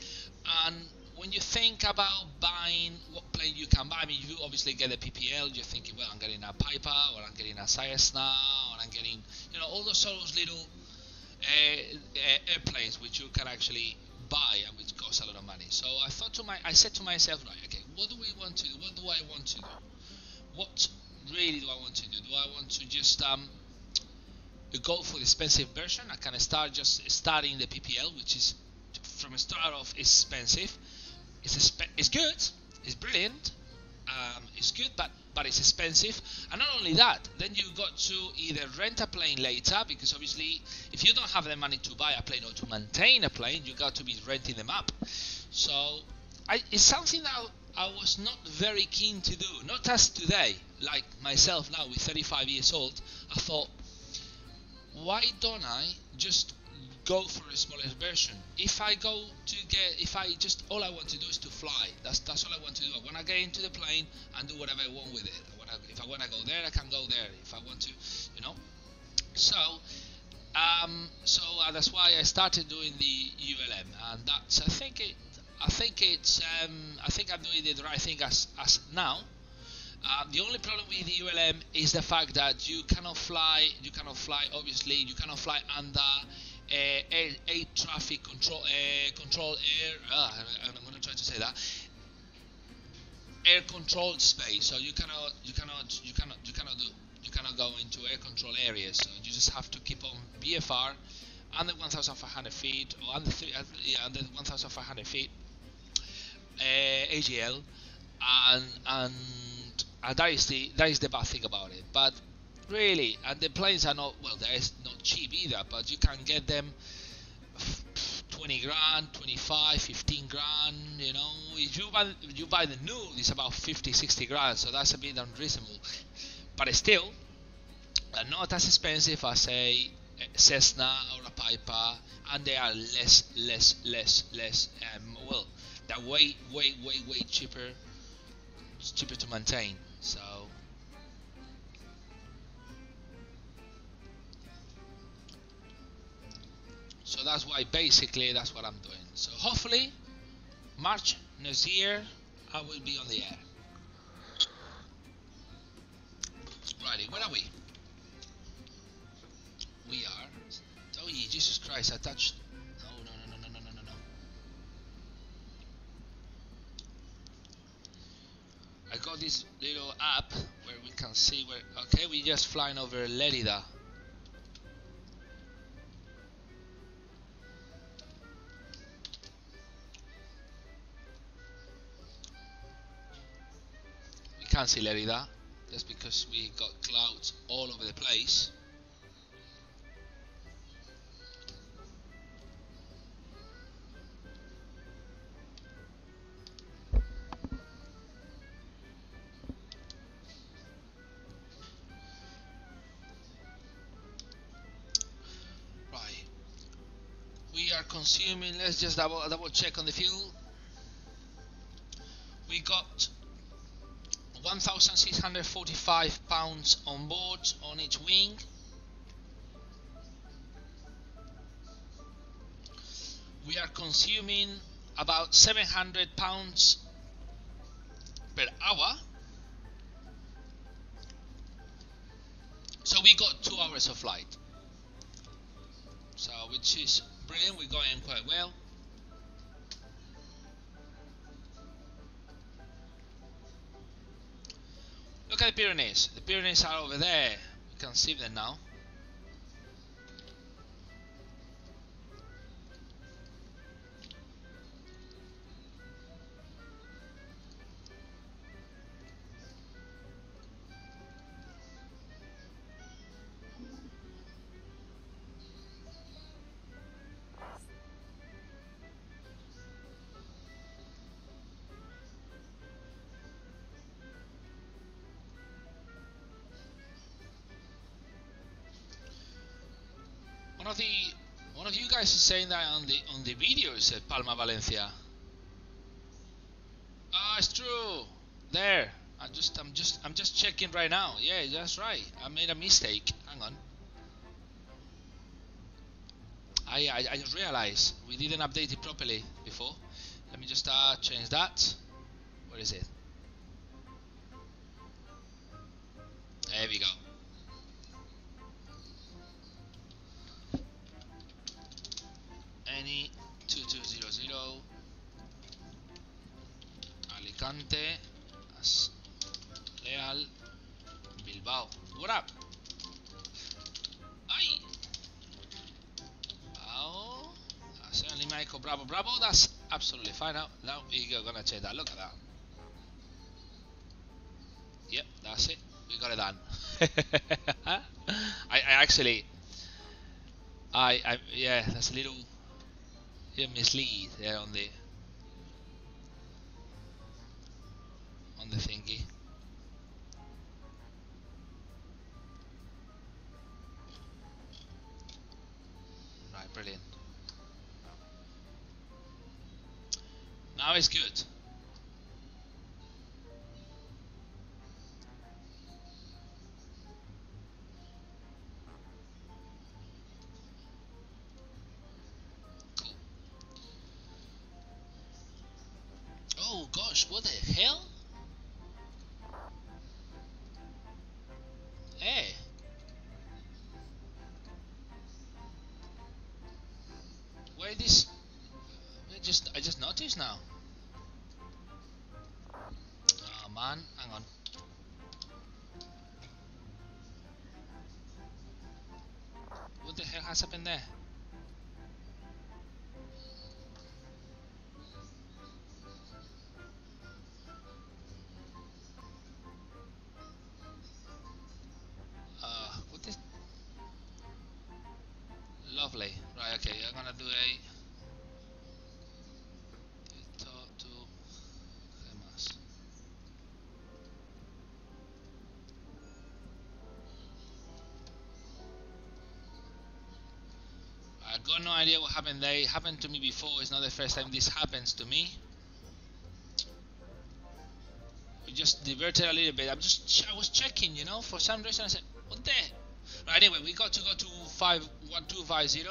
And when you think about buying what plane you can buy, I mean, you obviously get a PPL, you're thinking, well, I'm getting a Piper, or I'm getting a Cessna, or I'm getting, all those sort of little airplanes which you can actually buy and which cost a lot of money. So I said to myself, right, okay, what do we want to do? What do I want to do? What really do I want to do? Do I want to just go for the expensive version? I can start starting the PPL, which is from a start off expensive. It's good, it's brilliant, it's good, but it's expensive. And not only that, then you got to either rent a plane later, because obviously if you don't have the money to buy a plane or to maintain a plane, you got to be renting them up. So it's something that I was not very keen to do. Not as today, like myself now with 35 years old, I thought, why don't I just go for a smaller version? If I all I want to do is to fly. That's all I want to do. I want to get into the plane and do whatever I want with it. If I want to go there, I can go there. If I want to, So that's why I started doing the ULM, and that's I think I'm doing the right thing as now. The only problem with the ULM is the fact that you cannot fly. Obviously, you cannot fly under air traffic control air. I'm going to try to say that air controlled space. So you cannot go into air control areas. So you just have to keep on VFR under 1,500 feet or under 1,500 feet AGL, and that is the bad thing about it. But really, and the planes are not cheap either, but you can get them 20 grand, 25, 15 grand, if you buy the new, it's about 50, 60 grand, so that's a bit unreasonable, but it's still not as expensive as a Cessna or a Piper, and they are less they're way cheaper to maintain. So that's why basically that's what I'm doing. So hopefully March next year I will be on the air. Righty, where are we? We are. Oh, Jesus Christ! I touched. No. I got this little app where we can see where. Okay, we just flying over Lerida. We can't see Lerida just because we got clouds all over the place. Consuming, let's just double check on the fuel. We got 1,645 pounds on board on each wing. We are consuming about 700 pounds per hour. So we got 2 hours of flight. So which is brilliant, we're going quite well. Look at the Pyrenees. The Pyrenees are over there. You can see them now. one of you guys is saying that on the videos at Palma Valencia. Ah, it's true. There. I'm just checking right now. Yeah, that's right. I made a mistake. Hang on. I just realized we didn't update it properly before. Let me just change that. Where is it? There we go. ANY2200 Alicante Leal Bilbao. What up? Ay. Oh, certainly Michael. Bravo, bravo. That's absolutely fine. Now we're gonna check that. Look at that. Yep, that's it. We got it done. I actually, yeah, that's a little mislead there on the thingy. Right, brilliant. Now it's good. Cool. Oh gosh, what the hell? Hey. Where this? I just noticed now. Oh man, hang on. What the hell has happened there? What is? Lovely. Right, okay, I'm gonna do a to GEMAS. I got no idea what happened there. It happened to me before. It's not the first time this happens to me. We just diverted a little bit. I was checking, you know, for some reason I said, what the? Right, anyway, we got to go to 51250.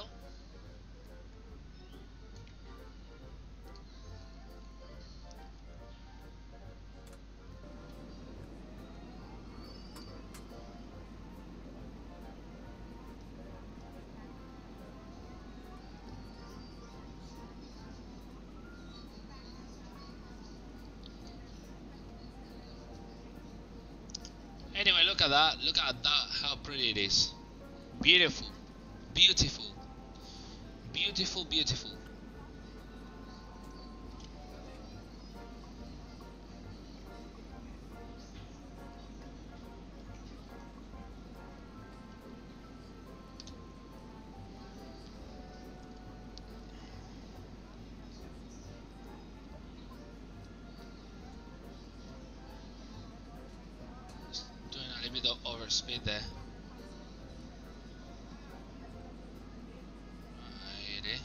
Anyway, look at that. Look at that. How pretty it is. Beautiful. Beautiful. Beautiful, beautiful. Doing a little bit of overspeed there. Righty.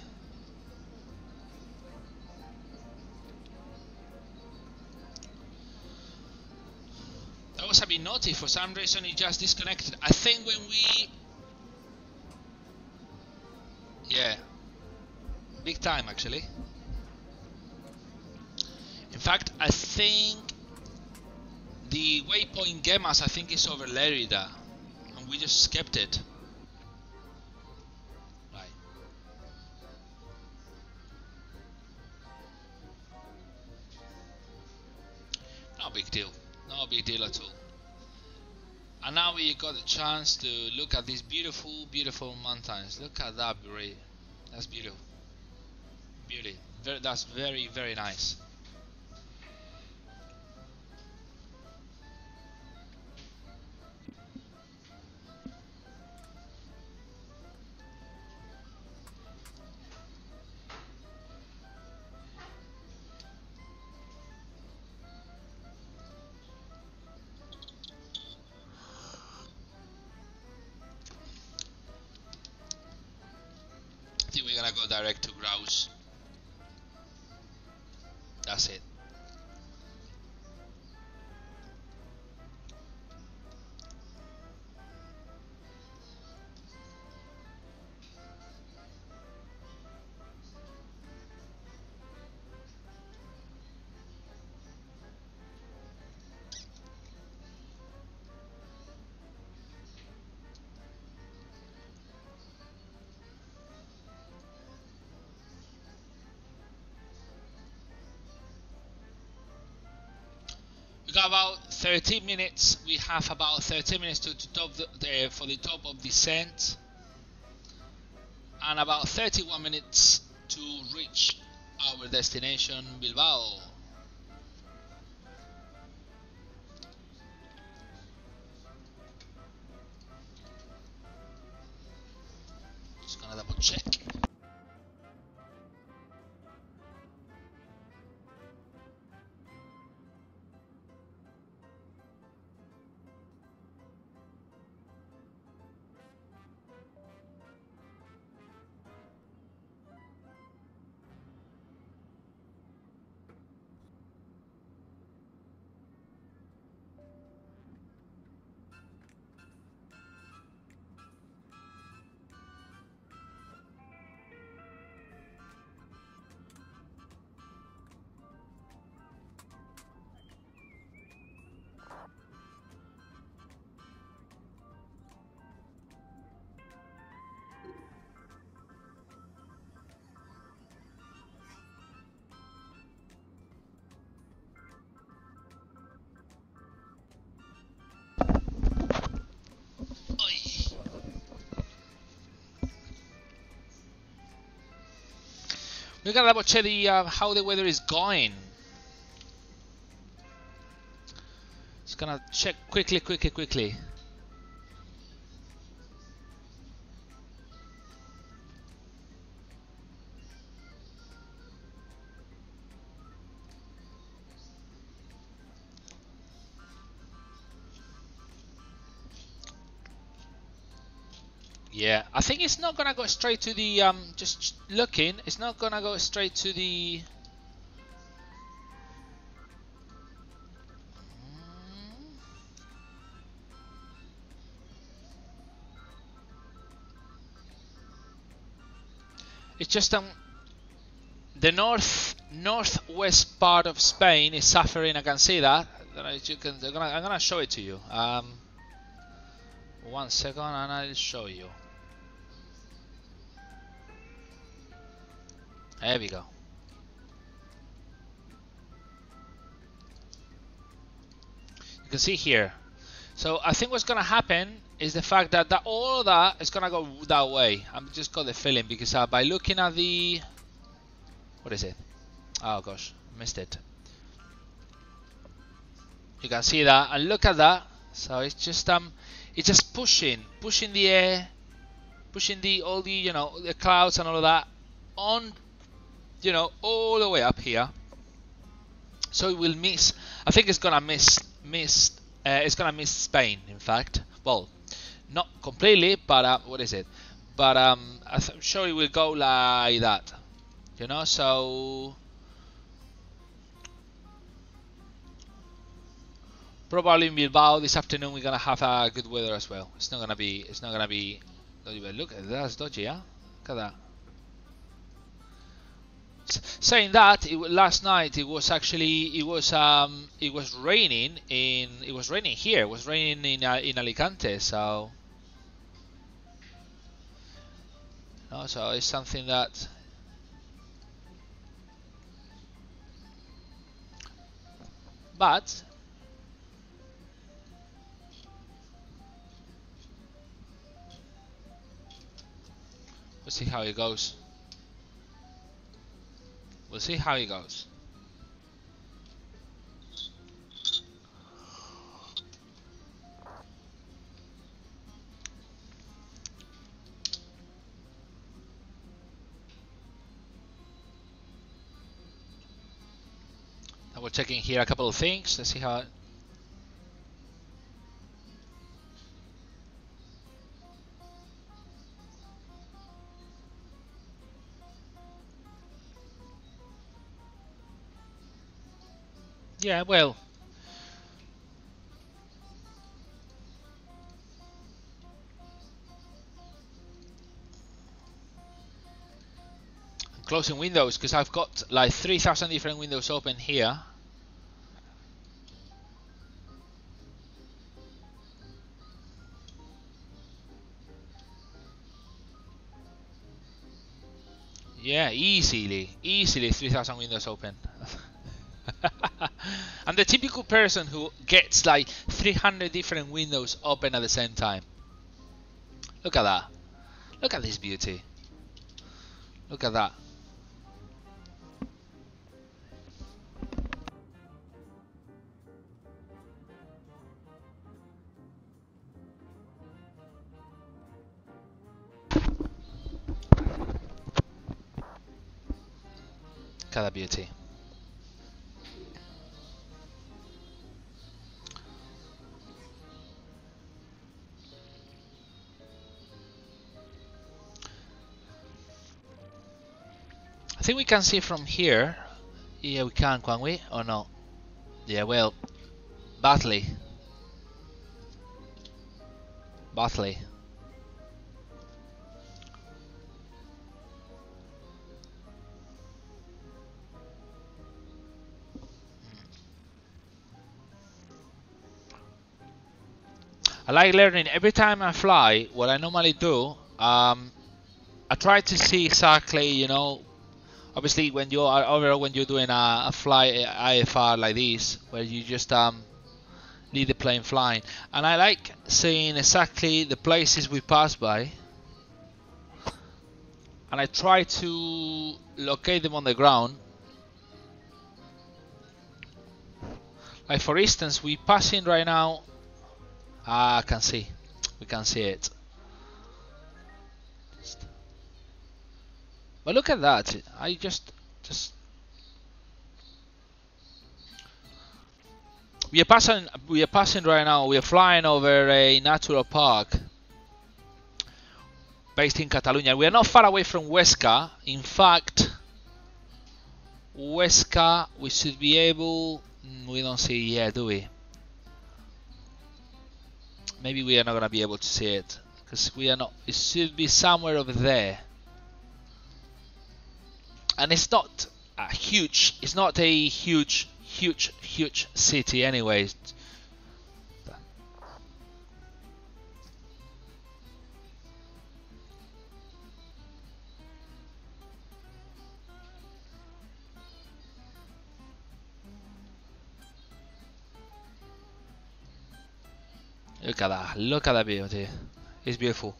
That was a bit naughty. For some reason it just disconnected. I think when we... Yeah. Big time actually. In fact, I think the waypoint GEMAS I think is over Lerida. And we just skipped it. Right. No big deal. No big deal at all. And now we got a chance to look at these beautiful, beautiful mountains. Look at that, beauty. That's beautiful. Beauty. That's very, very nice. think we're gonna go direct to grouse. That's it. We got about 13 minutes. We have about 13 minutes to top for the top of descent, and about 31 minutes to reach our destination, Bilbao. Just gonna double check. We're gonna double check the how the weather is going. Just gonna check quickly. Yeah, I think it's not gonna go straight to the just looking, it's not gonna go straight to the it's just the northwest part of Spain is suffering. I can see that. You can, I'm gonna show it to you. 1 second and I'll show you. There we go. You can see here. So I think what's gonna happen is the fact that all of that is gonna go that way. I'm just got the feeling because by looking at the, what is it? Oh gosh, missed it. You can see that and look at that. So it's just pushing the air, pushing all the the clouds and all of that on all the way up here. So it will miss. I think it's gonna miss. It's gonna miss Spain. In fact, well, not completely, but what is it? But I'm sure it will go like that. So probably in Bilbao this afternoon we're gonna have good weather as well. It's not gonna be. Look at that, that's dodgy, yeah. Look at that. Saying that, last night it was raining here. It was raining in Alicante, so so it's something that but we'll see how it goes. We'll see how it goes. Now we're checking here a couple of things. Let's see how. Yeah, well, closing windows because I've got like 3,000 different windows open here. Yeah, easily 3,000 windows open. I'm the typical person who gets like 300 different windows open at the same time. Look at that. Look at this beauty. Look at that. Look at that beauty. I think we can see from here. Yeah, we can we? Or no? Yeah, well, badly. I like learning. Every time I fly, what I normally do, I try to see exactly, you know, obviously when you are overall when you're doing a fly IFR like this, where you just lead the plane flying, and I like seeing exactly the places we pass by, and I try to locate them on the ground. Like for instance, we passing right now. I can see. We can see it. But look at that. I just we are passing right now. We are flying over a natural park based in Catalonia. We are not far away from Huesca. In fact, Huesca we should be able, we don't see it yet, do we? Maybe we are not gonna be able to see it because we are not. It should be somewhere over there, and it's not a huge. It's not a huge city, anyways. Look at that. Look at that beauty. It's beautiful.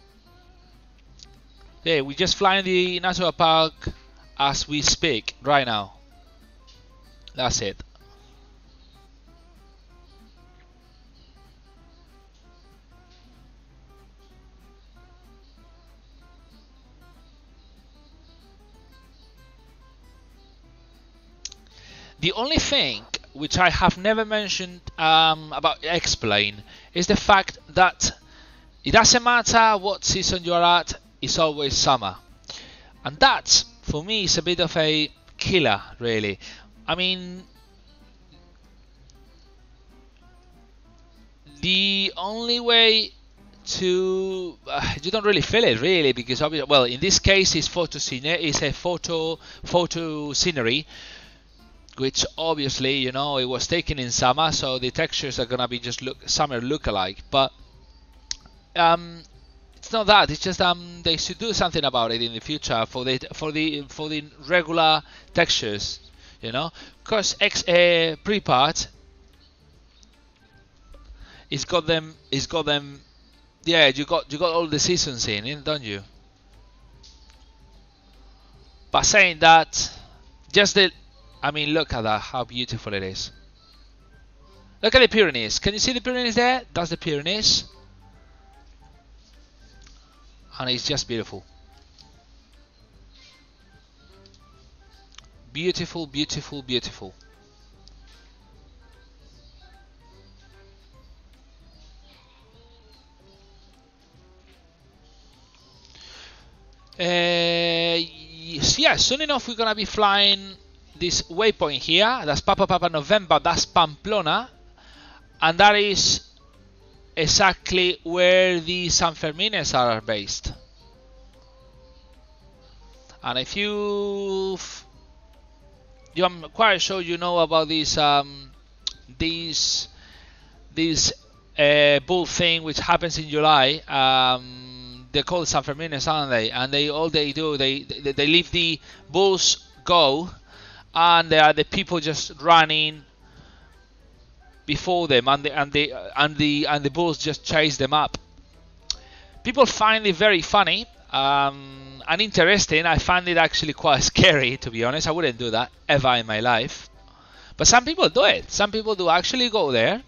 Yeah, we just fly in the natural park as we speak right now. That's it. The only thing which I have never mentioned about XPLANE is the fact that it doesn't matter what season you're at, it's always summer. And that, for me, is a bit of a killer, really. I mean, the only way to you don't really feel it really, because obviously, well, in this case it's photo scenery, which obviously, you know, it was taken in summer, so the textures are gonna be just summer look-alike. But it's not that. It's just they should do something about it in the future for the regular textures, you know, because pre-part it's got them. Yeah, you got all the seasons in, don't you? But saying that, just the. I mean, look at that, how beautiful it is. Look at the Pyrenees. Can you see the Pyrenees there? That's the Pyrenees. And it's just beautiful. Beautiful, beautiful, beautiful. Yeah, soon enough we're gonna be flying this waypoint here. That's Papa November. That's Pamplona, and that is exactly where the Sanfermines are based. And if I'm quite sure you know about this bull thing which happens in July. They're called Sanfermines, aren't they? And they leave the bulls go, and there are the people just running before them, and the bulls just chase them up. People find it very funny and interesting. I find it actually quite scary, to be honest. I wouldn't do that ever in my life, but some people do it. Some people do actually go there,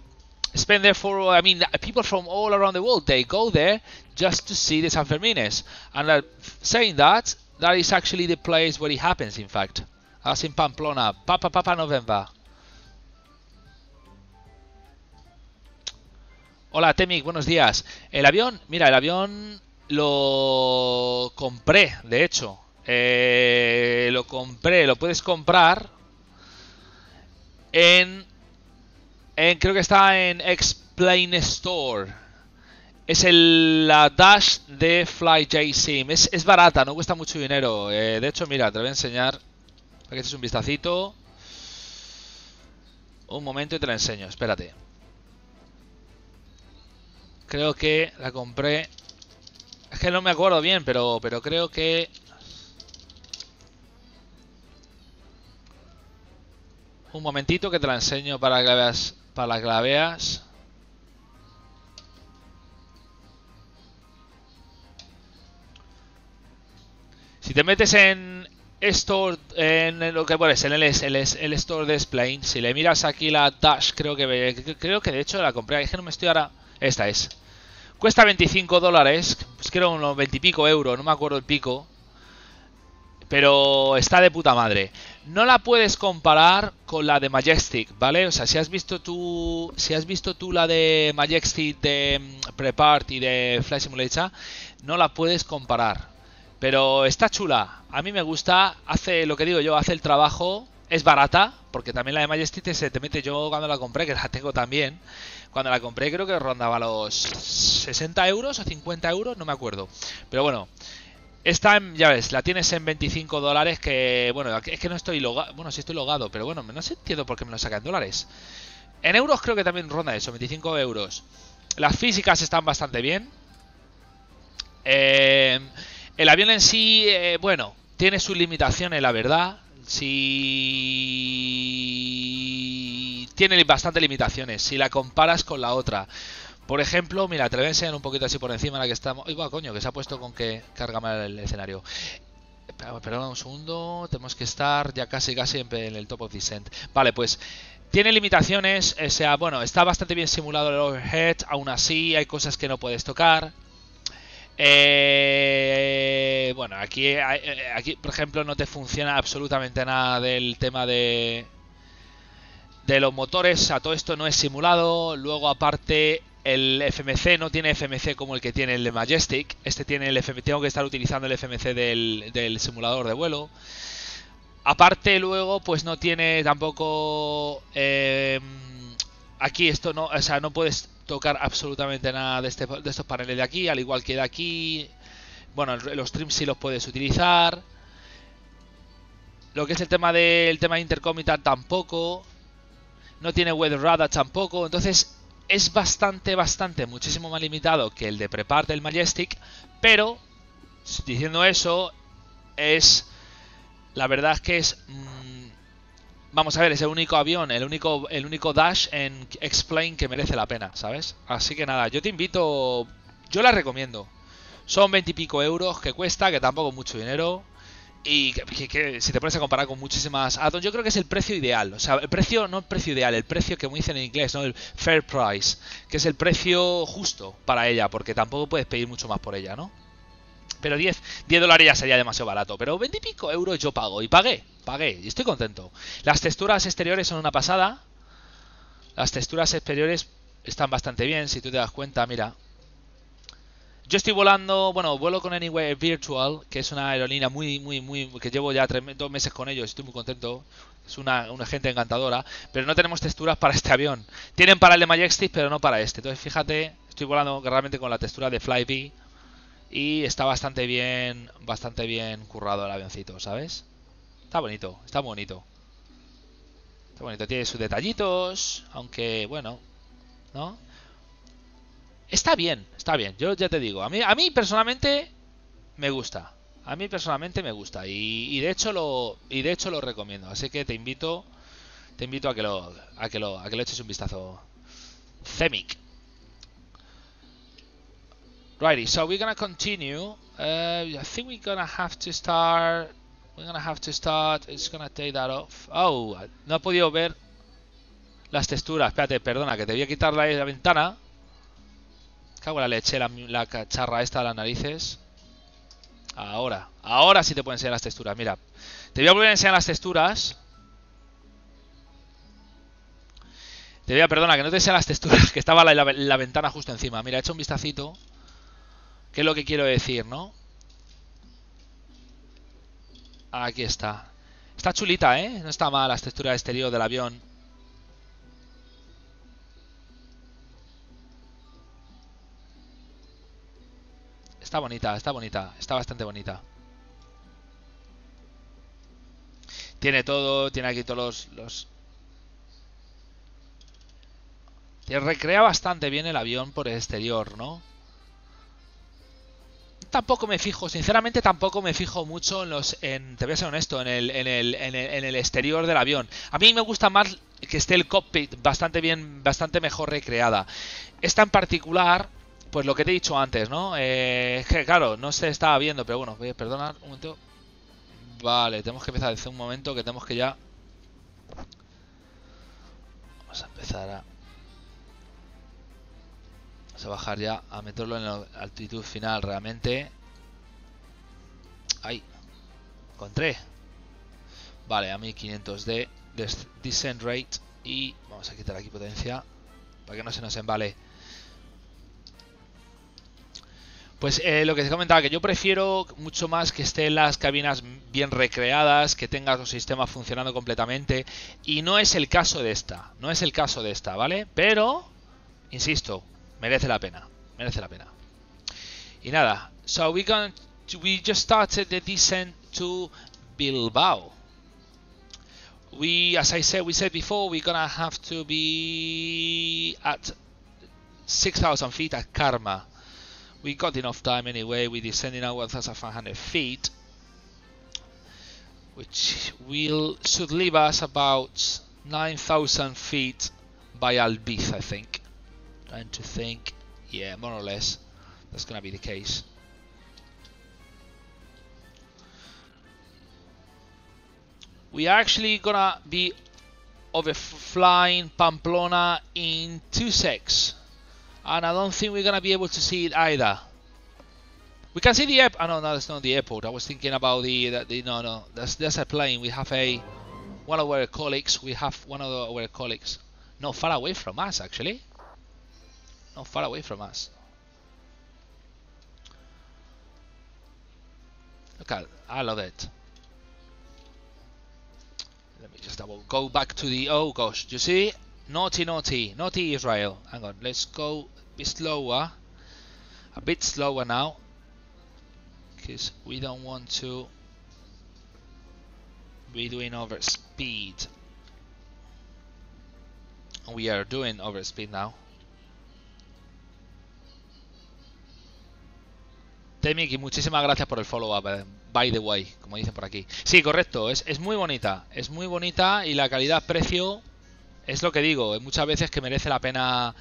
spend there for, I mean, people from all around the world, they go there just to see the Sanfermines. And saying that is actually the place where it happens, in fact. That's in Pamplona. Papa November. Hola Temic, buenos días. El avión, mira, el avión lo compré, de hecho. Lo puedes comprar creo que está en XPLANE Store. Es la Dash de FlyjSIM. Es barata, no cuesta mucho dinero. De hecho, mira, te lo voy a enseñar para que eches un vistacito. Un momento y te la enseño, espérate. Creo que la compré. Es que no me acuerdo bien, pero creo que... Un momentito que te la enseño para que la veas. Para que la veas. Si te metes en Store, en lo que pones, en el Store de XPLANE, si le miras aquí la Dash, creo que de hecho la compré. Es que no me estoy ahora. Esta es. Cuesta $25, pues creo unos 20 y pico euros, no me acuerdo el pico. Pero está de puta madre. No la puedes comparar con la de Majestic, ¿vale? O sea, si has visto tú la de Majestic de Prepart y de Flight Simulator, no la puedes comparar. Pero está chula. A mí me gusta, hace lo que digo yo, hace el trabajo. Es barata, porque también la de Majestic se te mete. Yo cuando la compré, que la tengo también, cuando la compré creo que rondaba los 60 euros o 50 euros, no me acuerdo. Pero bueno, esta, ya ves, la tienes en $25, que bueno, es que no estoy logado. Bueno, sí estoy logado, pero bueno, no sé, entiendo por qué me lo sacan en dólares. En euros creo que también ronda eso, 25 euros. Las físicas están bastante bien. El avión en sí, bueno, tiene sus limitaciones, la verdad. Sí, tiene bastantes limitaciones si la comparas con la otra. Por ejemplo, mira, te lo voy a enseñar un poquito así por encima, la que estamos. ¡Ay, va, coño! Que se ha puesto con que carga mal el escenario. Perdón un segundo, tenemos que estar ya casi en el top of descent. Vale, pues tiene limitaciones, o sea, bueno, está bastante bien simulado el overhead, aún así hay cosas que no puedes tocar. Bueno, aquí por ejemplo no te funciona absolutamente nada del tema de los motores. A todo esto no es simulado. Luego aparte el FMC no tiene FMC como el que tiene el de Majestic. Este tiene el FMC, tengo que estar utilizando el FMC del simulador de vuelo. Aparte luego pues no tiene tampoco aquí esto no, o sea, no puedes tocar absolutamente nada de estos paneles de aquí, al igual que de aquí. Bueno, los trims sí los puedes utilizar. Lo que es el tema de intercom y tal tampoco. No tiene weather radar tampoco. Entonces es muchísimo más limitado que el de Prepart del Majestic. Pero, diciendo eso, la verdad es que es... vamos a ver, es el único avión, el único Dash en XPLANE que merece la pena, ¿sabes? Así que nada, yo te invito, yo la recomiendo. Son 20 y pico euros que cuesta, que tampoco es mucho dinero. Y que si te pones a comparar con muchísimas add-ons, yo creo que es el precio ideal. O sea, el precio, no el precio ideal, el precio que me dicen en inglés, ¿no? El fair price, que es el precio justo para ella, porque tampoco puedes pedir mucho más por ella, ¿no? Pero $10 ya sería demasiado barato. Pero 20 y pico euros yo pago. Y pagué. Y estoy contento. Las texturas exteriores son una pasada. Las texturas exteriores están bastante bien. Si tú te das cuenta, mira. Yo estoy volando, bueno, vuelo con Anyway Virtual, que es una aerolínea que llevo ya 2 meses con ellos, estoy muy contento. Es una gente encantadora, pero no tenemos texturas para este avión. Tienen para el de Majestic, pero no para este. Entonces, fíjate, estoy volando realmente con la textura de FlyjSIM y está bastante bien currado el avioncito, ¿sabes? Está bonito, está bonito. Está bonito, tiene sus detallitos, aunque, bueno, ¿no? Está bien, está bien. Yo ya te digo, a mí personalmente me gusta. A mí personalmente me gusta y de hecho lo recomiendo. Así que te invito a que lo eches un vistazo. Cemic. Righty, so we're gonna continue. I think we're gonna have to start. It's gonna take that off. Oh, no he podido ver las texturas. Espérate, perdona, que te voy a quitar la ventana. Cago en la leche, la cacharra esta de las narices. Ahora sí te puedo enseñar las texturas. Mira, te voy a volver a enseñar las texturas. Perdona, que no te enseñe las texturas, que estaba la ventana justo encima. Mira, he hecho un vistacito. ¿Qué es lo que quiero decir, no? Aquí está. Está chulita, ¿eh? No está mal las texturas exterior del avión. Está bonita, está bastante bonita. Tiene todo, tiene aquí todos los... Recrea bastante bien el avión por el exterior, ¿no? Tampoco me fijo, sinceramente tampoco me fijo mucho te voy a ser honesto, en el exterior del avión. A mí me gusta más que esté el cockpit bastante bien, bastante mejor recreada. Esta en particular... Pues lo que te he dicho antes, ¿no? Es que claro, no se estaba viendo, pero bueno, voy a perdonar un momento. Vale, tenemos que empezar desde un momento que tenemos que ya... Vamos a empezar a... Vamos a bajar ya, a meterlo en la altitud final realmente. Ahí, encontré. Vale, a 1500 de descent rate. Y vamos a quitar aquí potencia para que no se nos embale. Pues lo que te comentaba, que yo prefiero mucho más que estén las cabinas bien recreadas, que tengas los sistemas funcionando completamente, y no es el caso de esta, ¿vale? Pero, insisto, merece la pena. Y nada, so we just started the descent to Bilbao. We said before, we're gonna have to be at 6,000 feet at Karma. We got enough time anyway. We're descending at 1,500 feet, which should leave us about 9,000 feet by Albiz, I think. Trying to think, yeah, more or less, that's gonna be the case. We are actually gonna be overflying Pamplona in 2 secs. And I don't think we're gonna be able to see it either. We can see the airport. Oh, no, that's not the airport. I was thinking about no. That's a plane. We have one of our colleagues. Not far away from us, actually. Not far away from us. Look at, I love it. Let me just go back to the. Oh gosh, you see? Naughty Israel. Hang on, let's go a bit slower now, because we don't want to be doing overspeed. And we are doing overspeed now. Temiki, muchísimas gracias por el follow-up, by the way, como dicen por aquí. Sí, correcto, es muy bonita, y la calidad-precio es lo que digo, muchas veces que merece la pena.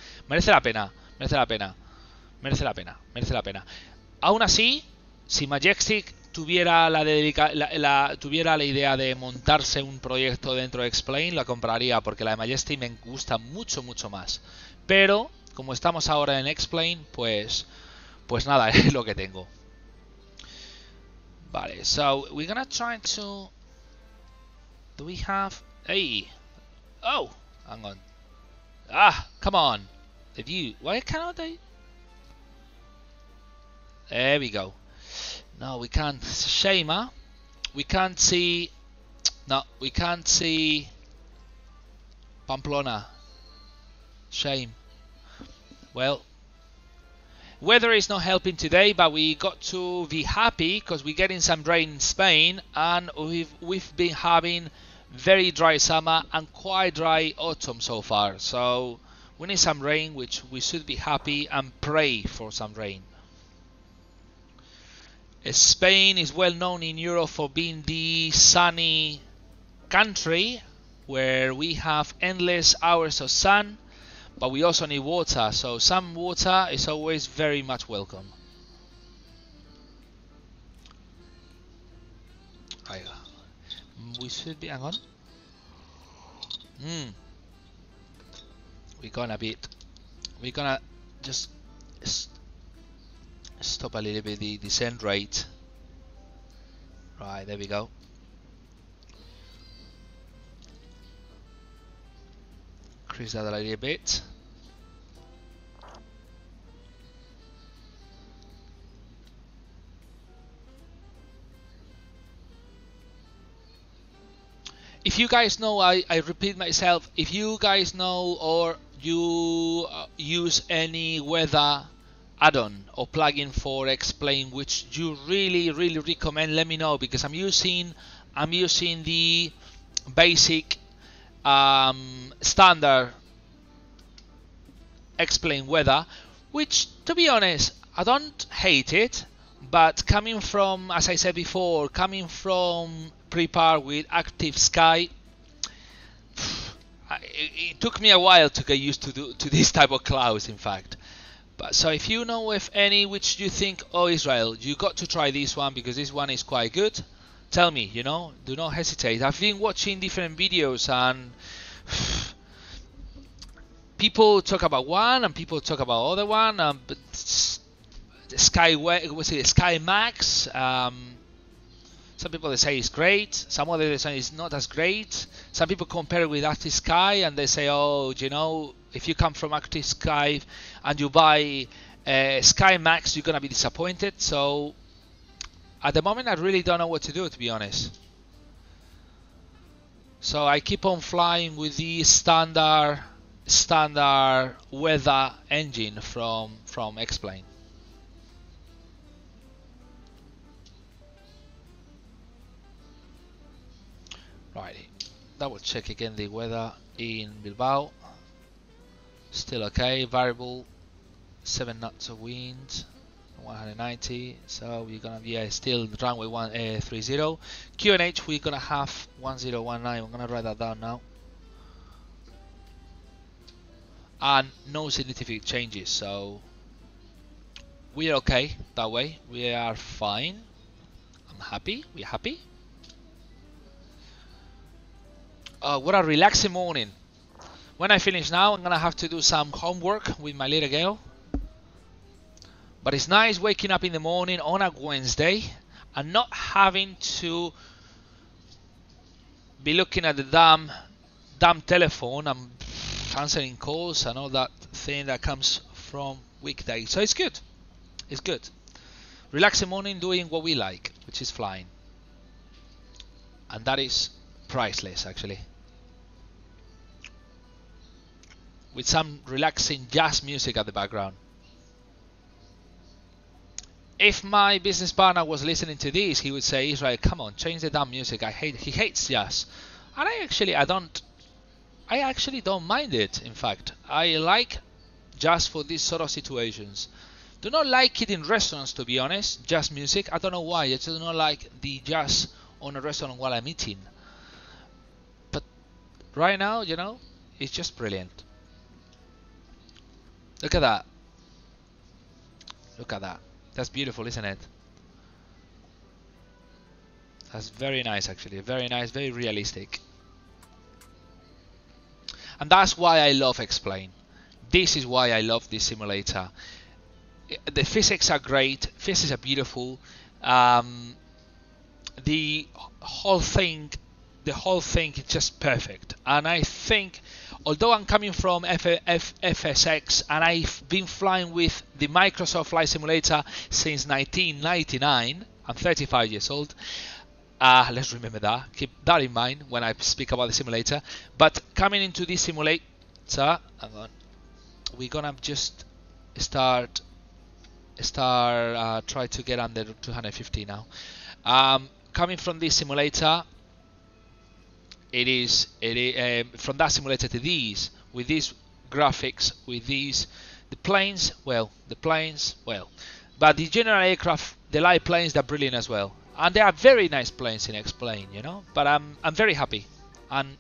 Aún así, si Majestic tuviera la idea de montarse un proyecto dentro de XPLANE, la compraría, porque la de Majestic me gusta mucho más. Pero, como estamos ahora en XPLANE, pues nada, es lo que tengo. Vale, so we're gonna try to... Do we have... Hey! Oh! Hang on. Ah, come on. The view. Why cannot they? There we go. No, we can't. Shame, huh? We can't see. No, we can't see Pamplona. Shame. Well, weather is not helping today, but we got to be happy because we're getting some rain in Spain, and we've been having very dry summer and quite dry autumn so far. So we need some rain, which we should be happy and pray for some rain. Spain is well known in Europe for being the sunny country where we have endless hours of sun, but we also need water, so some water is always very much welcome. We should be, hang on. We're gonna just stop a little bit the descent rate. Right, there we go. Increase that a little bit. If you guys know, I repeat myself, if you guys know or you use any weather add-on or plugin for XPLANE which you really recommend, let me know, because I'm using the basic standard XPLANE weather, which, to be honest, I don't hate it, but coming from, as I said before, coming from prepared with active sky, it took me a while to get used to this type of clouds, in fact. But so if you know of any which you think, oh Israel, you got to try this one because this one is quite good, tell me, you know, do not hesitate. I've been watching different videos and people talk about one and people talk about other one, but Sky Max, some people they say it's great, some others say it's not as great. Some people compare it with Active Sky and they say, oh, you know, if you come from Active Sky and you buy Sky Max, you're gonna be disappointed. So at the moment I really don't know what to do, to be honest. So I keep on flying with the standard weather engine from XPLANE. Righty, double check again the weather in Bilbao. Still okay, variable, 7 knots of wind, 190, so we're gonna be still runway 130. QNH we're gonna have 1019, I'm gonna write that down now. And no significant changes, so we're okay that way, we are fine. I'm happy, we're happy. What a relaxing morning. When I finish now, I'm gonna have to do some homework with my little girl. But it's nice waking up in the morning on a Wednesday and not having to be looking at the damn telephone and answering calls and all that thing that comes from weekdays. So it's good. It's good. Relaxing morning doing what we like, which is flying. And that is priceless, actually. With some relaxing jazz music at the background. If my business partner was listening to this, he would say, Israel, come on, change the damn music. He hates jazz. And I actually don't mind it, in fact. I like jazz for these sort of situations. Do not like it in restaurants, to be honest, jazz music. I don't know why, I just do not like the jazz on a restaurant while I'm eating. But right now, you know, it's just brilliant. Look at that. Look at that. That's beautiful, isn't it? That's very nice, actually. Very nice, very realistic. And that's why I love XPLANE. This is why I love this simulator. The physics are great. Physics are beautiful. The whole thing is just perfect. And I think although I'm coming from FSX and I've been flying with the Microsoft Flight Simulator since 1999, I'm 35 years old. Let's remember that. Keep that in mind when I speak about the simulator. But coming into this simulator, hang on, we're gonna just try to get under 250 now. Coming from this simulator, it is from that simulator to these, with these graphics, with these the planes, but the general aircraft, the light planes, they're brilliant as well, and they are very nice planes in XPLANE, you know. But I'm very happy, and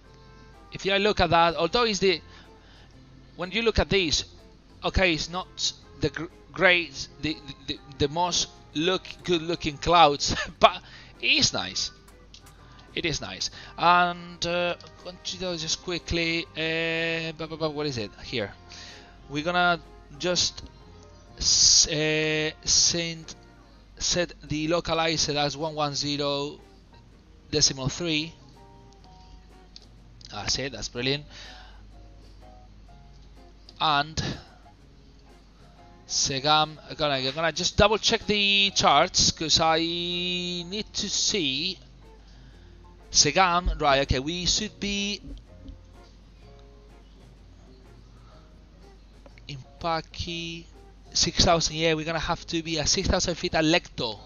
if you look at that, although when you look at these, okay, it's not the great, the most good looking clouds, but it is nice. It is nice. And just quickly, what is it here? We're gonna just set the localizer as 110.3. That's it. That's brilliant. And SEGAM, I'm gonna just double check the charts because I need to see SEGAM. Right, okay, we should be in Paki 6,000. Yeah, we're gonna have to be at 6,000 feet at Lecto.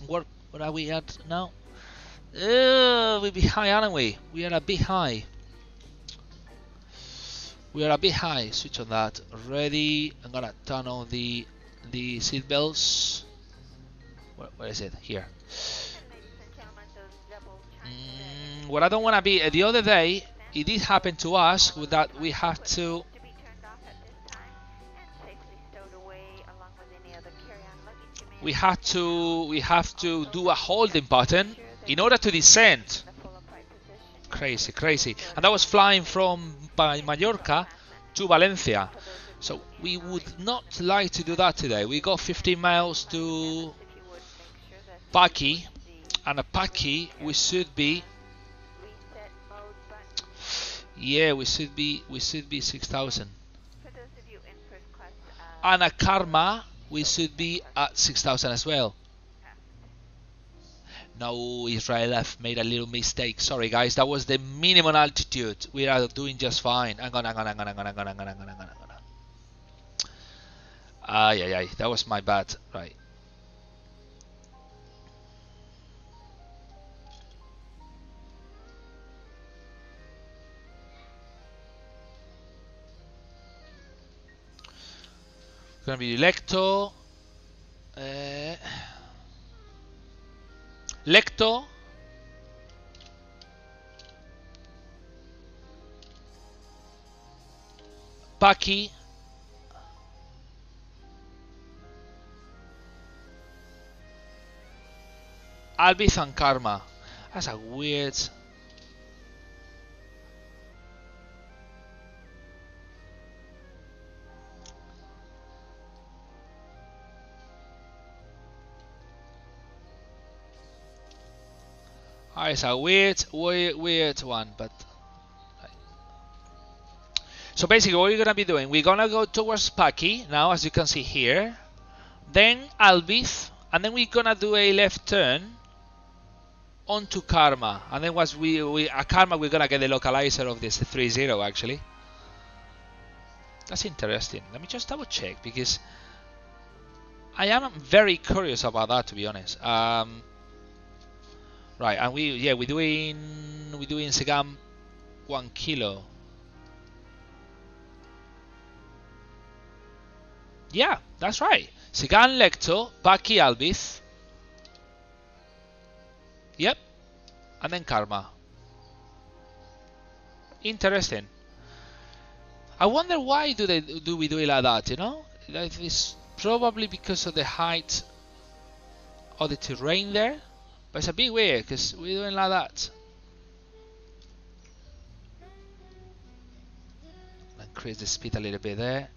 What are we at now? We're behind, aren't we? We are a bit high. We are a bit high. Switch on that. Ready. I'm gonna turn on the seat belts. Where is it? Here. What I don't want to be. The other day, it did happen to us that we have to. We have to do a holding button in order to descend. Crazy. And I was flying from Mallorca to Valencia, so we would not like to do that today. We got 15 miles to Paki, and at Paki we should be, yeah, we should be 6,000, and at Karma we should be at 6,000 as well. No, Israel, I've made a little mistake. Sorry, guys. That was the minimum altitude. We are doing just fine. Hang on. Yeah. That was my bad. Right. Gonna be Lecto. Lecto, Paki, Albiz and Karma. That's a weird. It's a weird one, but so basically what we're gonna be doing, we're gonna go towards Paki now, as you can see here, then Albiz, and then we're gonna do a left turn onto Karma, and then once we at Karma we're gonna get the localizer of this 30 actually. That's interesting. Let me just double check because I am very curious about that, to be honest. Right, and we're doing SEGAM 1 kilo. Yeah, that's right. SEGAM Lecto, Paki Albiz. Yep, and then Karma. Interesting. I wonder why do we do it like that? You know, it's probably because of the height of the terrain there. But it's a bit weird because we're doing like that. Increase the speed a little bit there.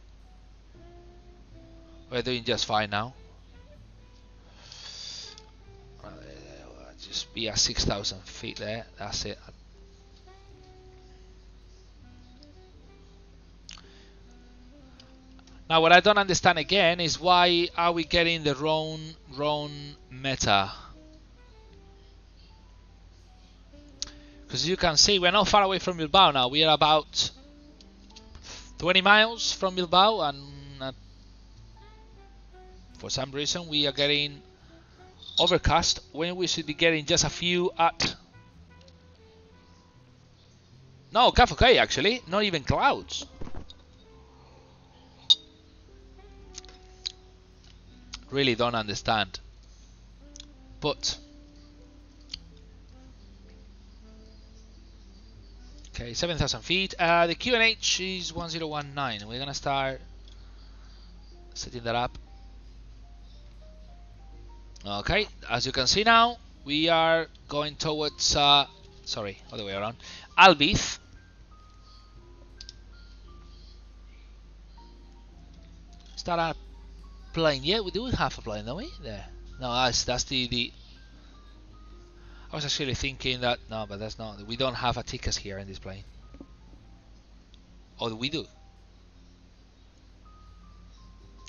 We're doing just fine now. Just be at 6,000 feet there. That's it. Now what I don't understand again is why are we getting the wrong meta? Because you can see we're not far away from Bilbao now. We are about 20 miles from Bilbao, and for some reason we are getting overcast when we should be getting just a few at... No, okay actually, not even clouds. Really don't understand. But okay, 7,000 feet. The QNH is 1019. We're gonna start setting that up. Okay, as you can see now, we are going towards sorry, other way around, Albiz. Start a plane. Yeah, we do have a plane, don't we? There. No, that's the I was actually thinking that no, but that's not. We don't have a tickets here in this plane. Oh, we do.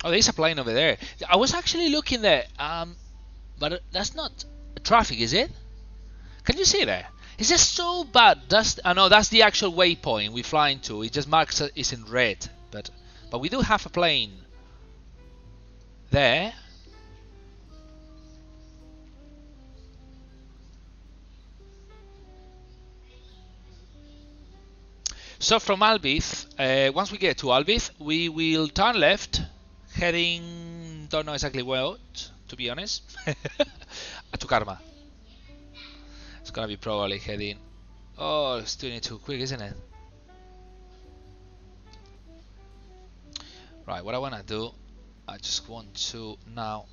Oh, there's a plane over there. I was actually looking there, but that's not traffic, is it? Can you see there? It's just so bad. That's no, that's the actual waypoint we're flying to. It just marks it's in red, but we do have a plane there. So from Albiz, once we get to Albiz, we will turn left, heading, don't know exactly where, to be honest, to Karma. It's gonna be probably heading, oh, it's doing it too quick, isn't it? Right, what I wanna do, I just want to now,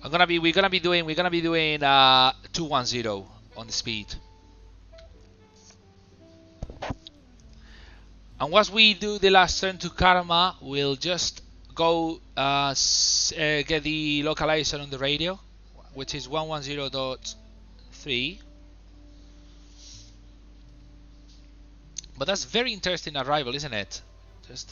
we're gonna be doing 210 on the speed. And once we do the last turn to Karma, we'll just go get the localizer on the radio, which is 110.3. But that's very interesting arrival, isn't it? Just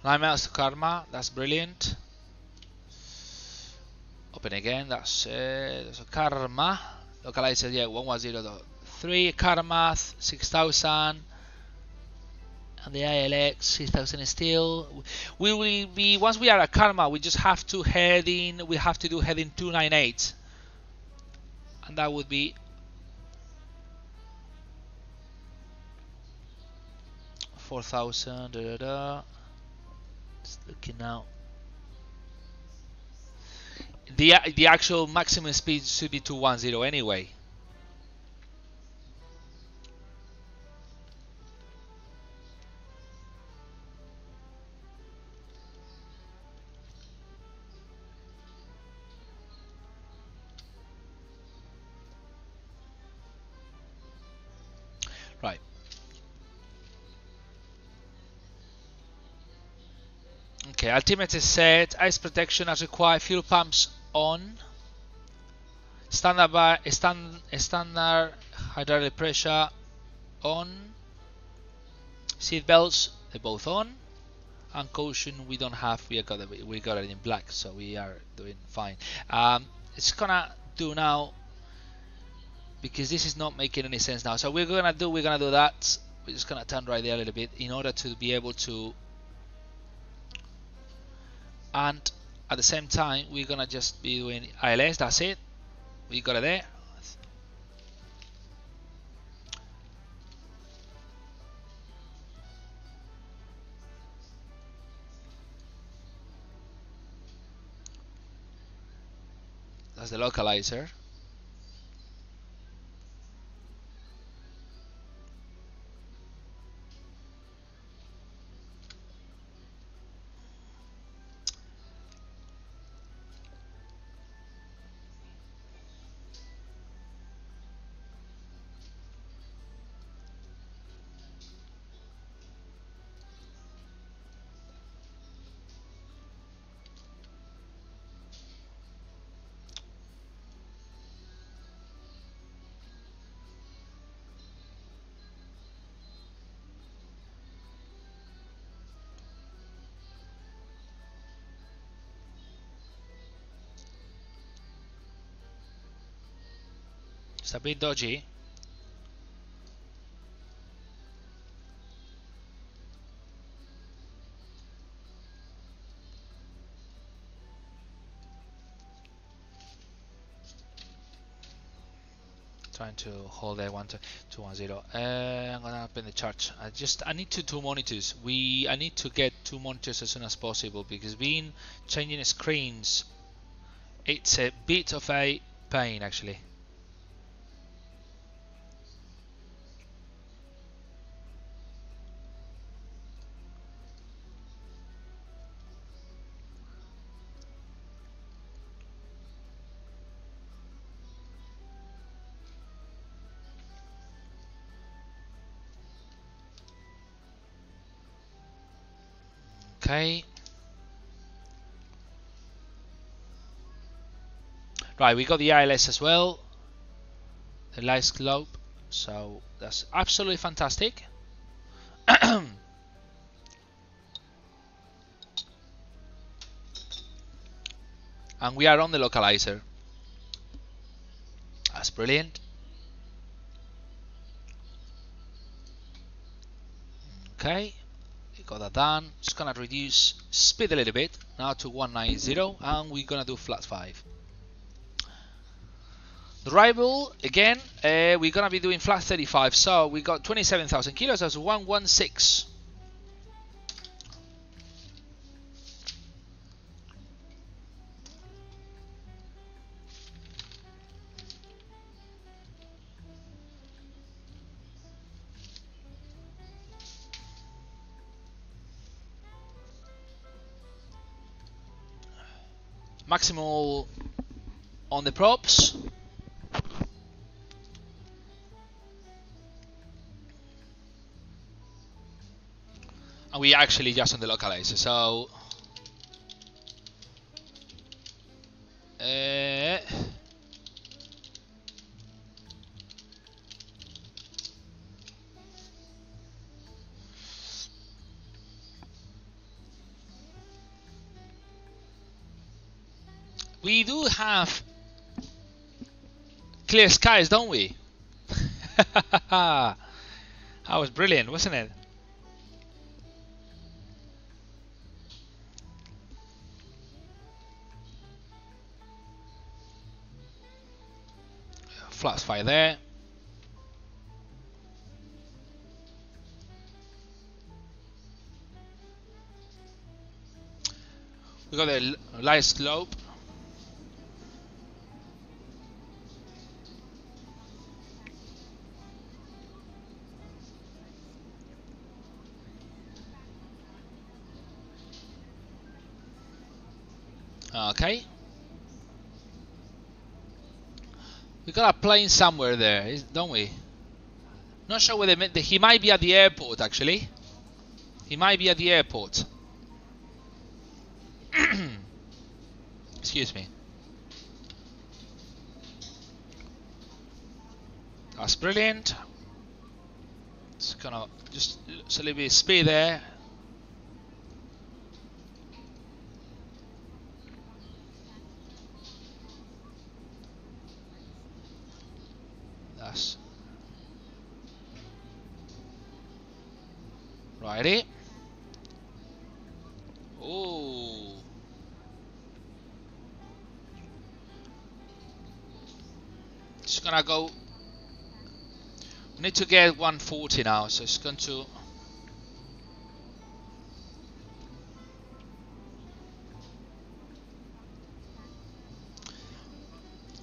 9 miles to Karma, that's brilliant. Open again, that's Karma. Localizer, yeah, 110.3. Karma, 6,000. And the ILX, 6,000 still. We will be, once we are at Karma, we just have to head in, we have to do heading 298. And that would be 4,000, Just looking now. The actual maximum speed should be 210 anyway. Right. Okay, altimeter is set, ice protection as required, fuel pumps on, standard hydraulic pressure on, seat belts they're both on, and caution we don't have, we got it in black, so we are doing fine. It's gonna do now, because this is not making any sense now. So we're gonna do that. We're just gonna turn right there a little bit in order to be able to, and at the same time we're gonna just be doing ILS. That's it. We got it there. That's the localizer. It's a bit dodgy. Trying to hold there 210. I'm gonna open the chart. I need two monitors. I need to get 2 monitors as soon as possible because being changing screens, it's a bit of a pain actually. Okay. Right, we got the ILS as well, the light globe, so that's absolutely fantastic. And we are on the localizer. That's brilliant. Okay. Got that done. Just gonna reduce speed a little bit now to 190, and we're gonna do flat 5. The rival again, we're gonna be doing flat 35, so we got 27,000 kilos as 116. Maximal on the props. And we actually just on the localizer, so we do have clear skies, don't we? That was brilliant, wasn't it? Flat 5 there. We got the light globe. Okay. We got a plane somewhere there, don't we? Not sure whether he might be at the airport actually. He might be at the airport. Excuse me. That's brilliant. It's gonna just a little bit of speed there. That's righty. Oh, it's gonna go. We need to get 140 now, so it's going to.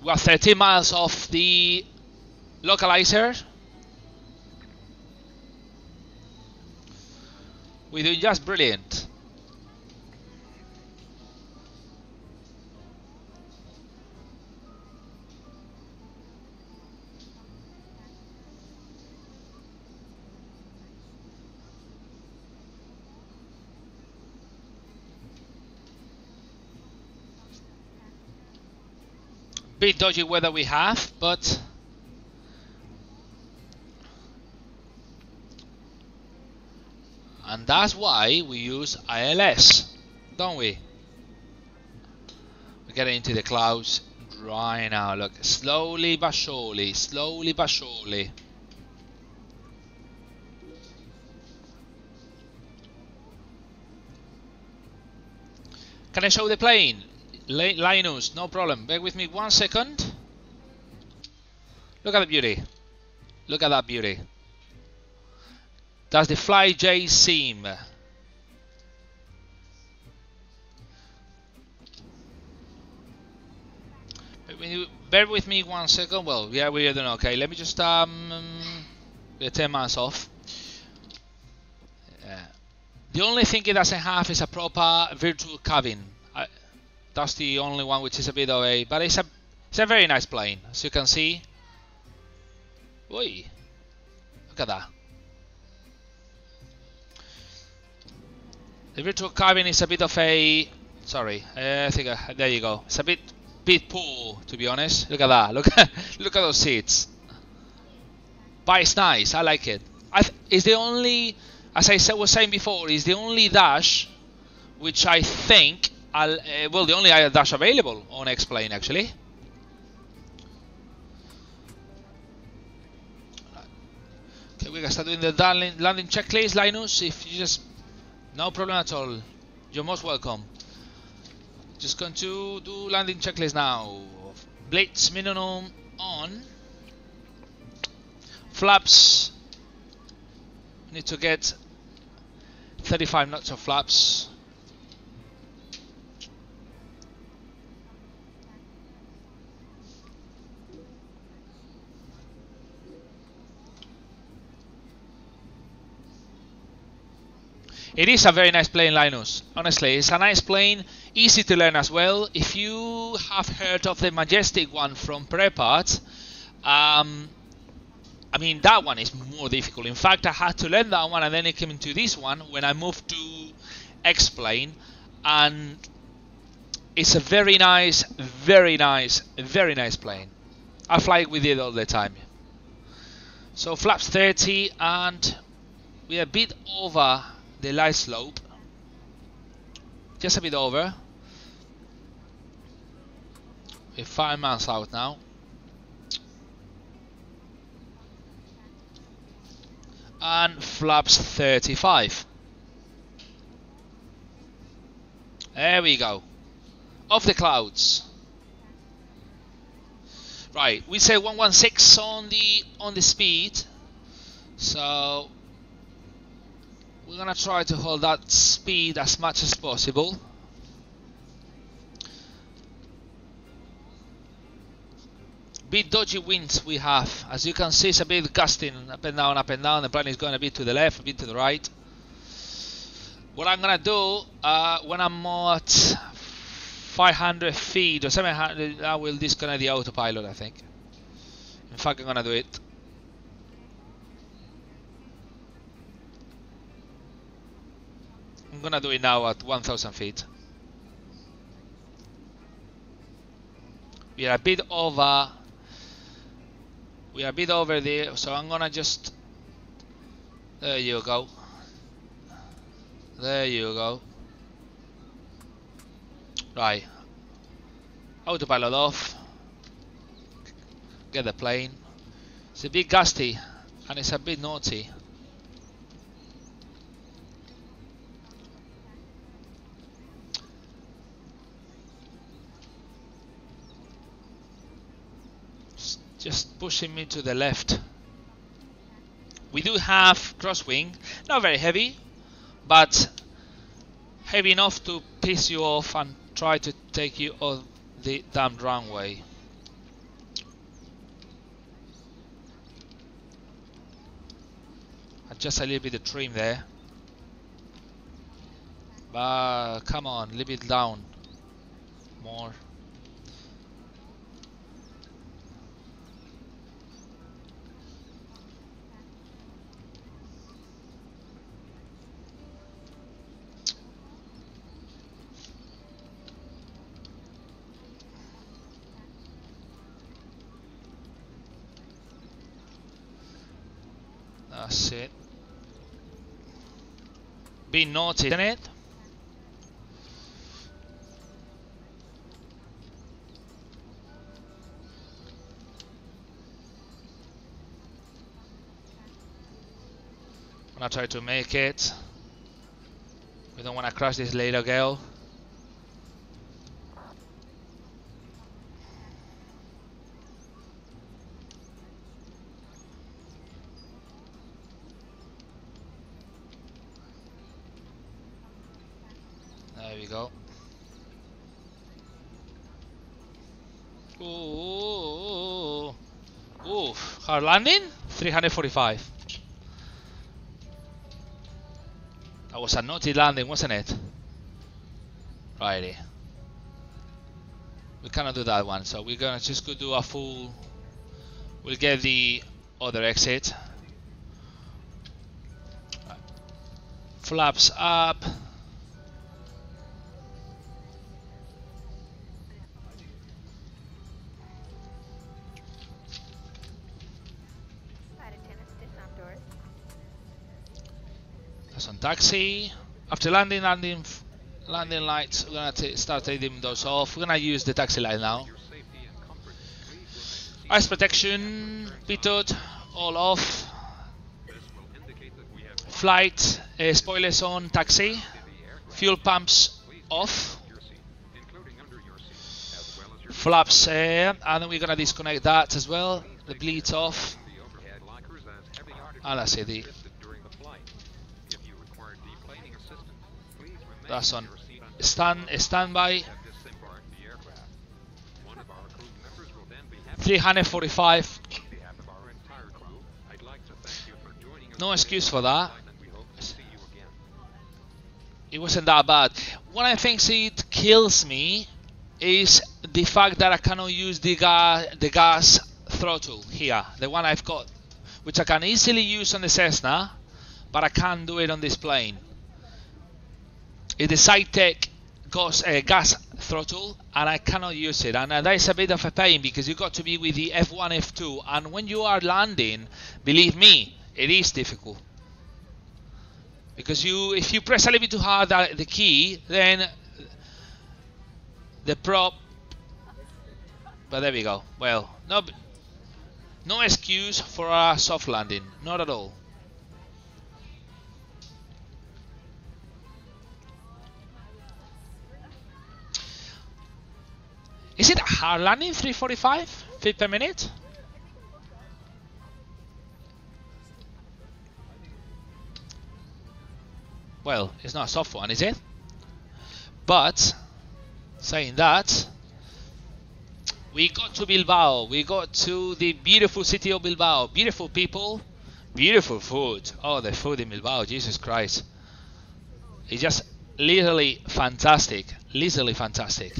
We are 13 miles off the localizer. We're doing just brilliant. Bit dodgy weather we have, but and that's why we use ILS, don't we? We're getting into the clouds Right now, look, slowly but surely, slowly but surely. Can I show the plane? Linus, no problem. Bear with me 1 second. Look at the beauty. Look at that beauty. That's the FlyjSIM. Bear with me 1 second. Well, yeah, we're doing okay. Let me just we're 10 months off. The only thing it doesn't have is a proper virtual cabin. That's the only one which is a bit of a, but it's a very nice plane, as you can see. Oi, look at that. The virtual cabin is a bit of a, sorry, I think there you go. It's a bit poor, to be honest. Look at that. Look at those seats. But it's nice. I like it. It's the only, as I was saying before, is the only dash which I think well, the only dash available on XPLANE actually. Okay, we're gonna start doing the landing checklist, Linus. If you just, no problem at all. You're most welcome. Just going to do landing checklist now. Blades minimum on. Flaps. Need to get 35 knots of flaps. It is a very nice plane, Linus. Honestly, it's a nice plane, easy to learn as well. If you have heard of the Majestic one from Prepart, I mean, that one is more difficult. In fact, I had to learn that one and then it came into this one when I moved to XPLANE, and it's a very nice plane. I fly with it all the time. So flaps 30 and we are a bit over the light slope, just a bit over. We're 5 miles out now. And flaps 35. There we go. Off the clouds. Right, we say 116 on the speed. So we're gonna try to hold that speed as much as possible. Bit dodgy winds we have. As you can see, it's a bit gusting up and down, up and down. The plane is going a bit to the left, a bit to the right. What I'm gonna do when I'm at 500 feet or 700, I will disconnect the autopilot, I think. In fact, I'm gonna do it. I'm gonna do it now at 1000 feet. We are a bit over. We are a bit over there, so I'm gonna just. There you go. There you go. Right. Autopilot off. Get the plane. It's a bit gusty and it's a bit naughty. Just pushing me to the left. We do have crosswing, not very heavy, but heavy enough to piss you off and try to take you off the damn runway. Just a little bit of trim there, but come on, a little bit down more. That's it. Being naughty, isn't it? gonna try to make it. We don't wanna crash this little girl. There we go. Ooh, oof. Hard landing? 345. That was a naughty landing, wasn't it? Righty. We cannot do that one, so we're gonna just go do a full. We'll get the other exit. Flaps up. That's on taxi. After landing lights. We're gonna start taking those off. We're gonna use the taxi light now. Ice protection, pitot, all off. Flight spoilers on, taxi. Fuel pumps off. Flaps, and then we're gonna disconnect that as well. The bleed's off. And that's it. That's on standby. 345. No excuse for that. It wasn't that bad. One of the things it kills me is the fact that I cannot use the gas throttle here, the one I've got, which I can easily use on the Cessna, but I can't do it on this plane. It's the SciTech gas throttle, and I cannot use it, and that is a bit of a pain because you got to be with the F1, F2, and when you are landing, believe me, it is difficult. Because if you press a little bit too hard the key, then the prop. But there we go. Well, no excuse for a soft landing, not at all. Is it a hard landing? 345 feet per minute? Well, it's not a soft one, is it? But saying that, we got to Bilbao. We got to the beautiful city of Bilbao. Beautiful people, beautiful food. Oh, the food in Bilbao, Jesus Christ. It's just literally fantastic. Literally fantastic.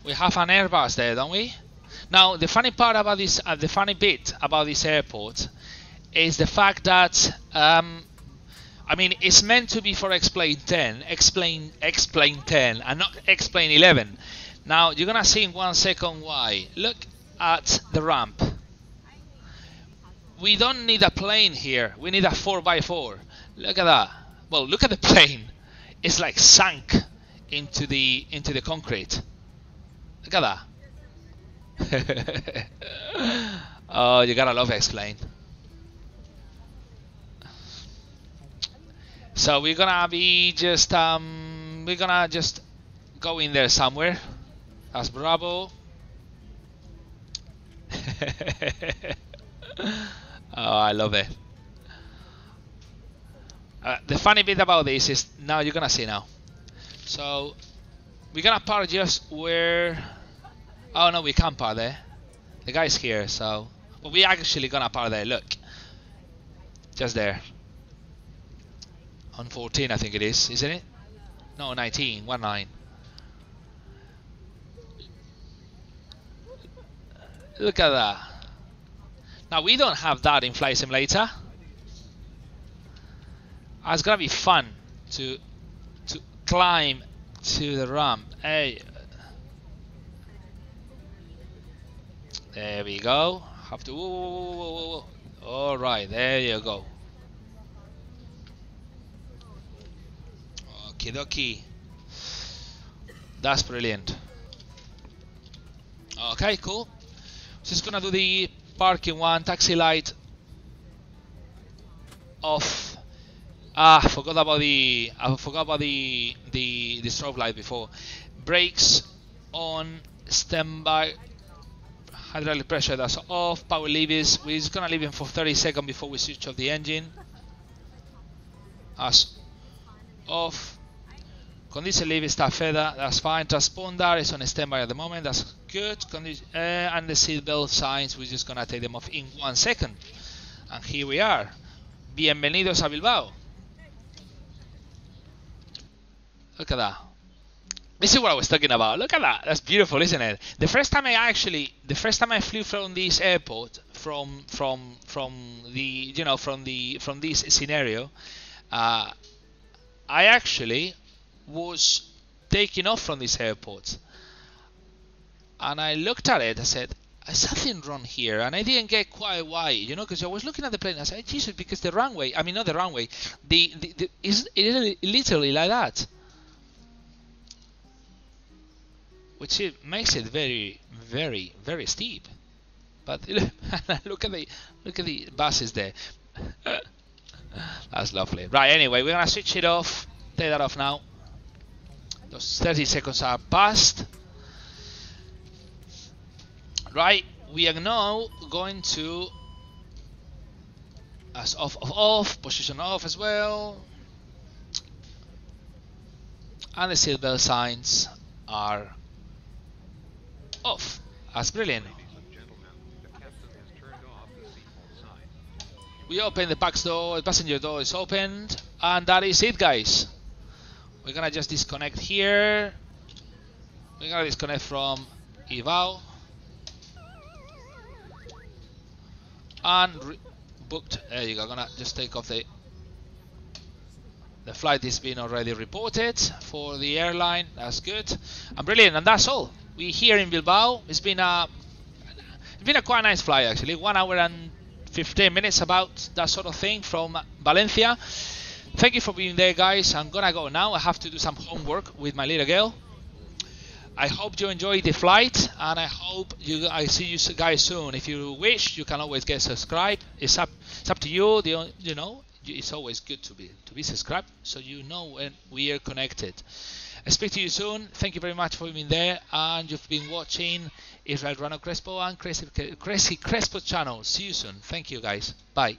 We have an Airbus there, don't we? Now, the funny part about this, the funny bit about this airport is the fact that, I mean, it's meant to be for XPLANE 10, XPLANE 10, and not XPLANE 11. Now, you're gonna see in 1 second why. Look at the ramp. We don't need a plane here. We need a 4x4. Look at that. Well, look at the plane. It's like sunk into the concrete. Look at that. Oh, you gotta love XPLANE. So we're gonna be just we're gonna just go in there somewhere. That's Bravo. Oh, I love it. The funny bit about this is now you're gonna see now. So we're gonna park just where. Oh no, we can't park there. The guy's here, so. But we're actually gonna park there. Look, just there. On 14, I think it is, isn't it? No, 19, 19. Look at that. Now we don't have that in Flight Simulator. It's gonna be fun to climb to the ramp. Hey, there we go. Have to. Whoa. All right, there you go. Okie dokie. That's brilliant. Okay, cool. Just gonna do the parking one, taxi light off. I forgot about the strobe light before. Brakes on, standby. Hydraulic pressure, that's off. Power levers, we're just gonna leave them for 30 seconds before we switch off the engine. As off. Condition lever, start feather, that's fine. Transponder is on standby at the moment, that's good. And the seatbelt signs, we're just gonna take them off in 1 second. And here we are. Bienvenidos a Bilbao. Look at that. This is what I was talking about. Look at that. That's beautiful, isn't it? The first time I flew from this airport, from this scenario, I actually was taking off from this airport, and I looked at it. I said, "There's something wrong here," and I didn't get quite why, you know, because I was looking at the plane. I said, "Jesus," because the runway. I mean, not the runway. It is literally like that. Which it makes it very, very, very steep. But look at the buses there. That's lovely. Right. Anyway, we're gonna switch it off. Take that off now. Those 30 seconds are past. Right. We are now going to as off, position off as well, and the seatbelt signs are off. That's brilliant. We open the back door, the passenger door is opened, and that is it, guys. We're gonna just disconnect here. We're gonna disconnect from IVAO and booked. There you go. Gonna just take off the flight is being already reported for the airline. That's good and brilliant, and that's all. We're here in Bilbao. It's been a quite nice flight actually. 1 hour and 15 minutes about that sort of thing from Valencia. Thank you for being there, guys. I'm gonna go now. I have to do some homework with my little girl. I hope you enjoyed the flight, and I hope I see you guys soon. If you wish, you can always get subscribed. It's up to you. You know, it's always good to be subscribed, so you know when we are connected. I speak to you soon. Thank you very much for being there, and you've been watching Israel Rano Crespo and Crazy Crespo channel. See you soon. Thank you, guys. Bye.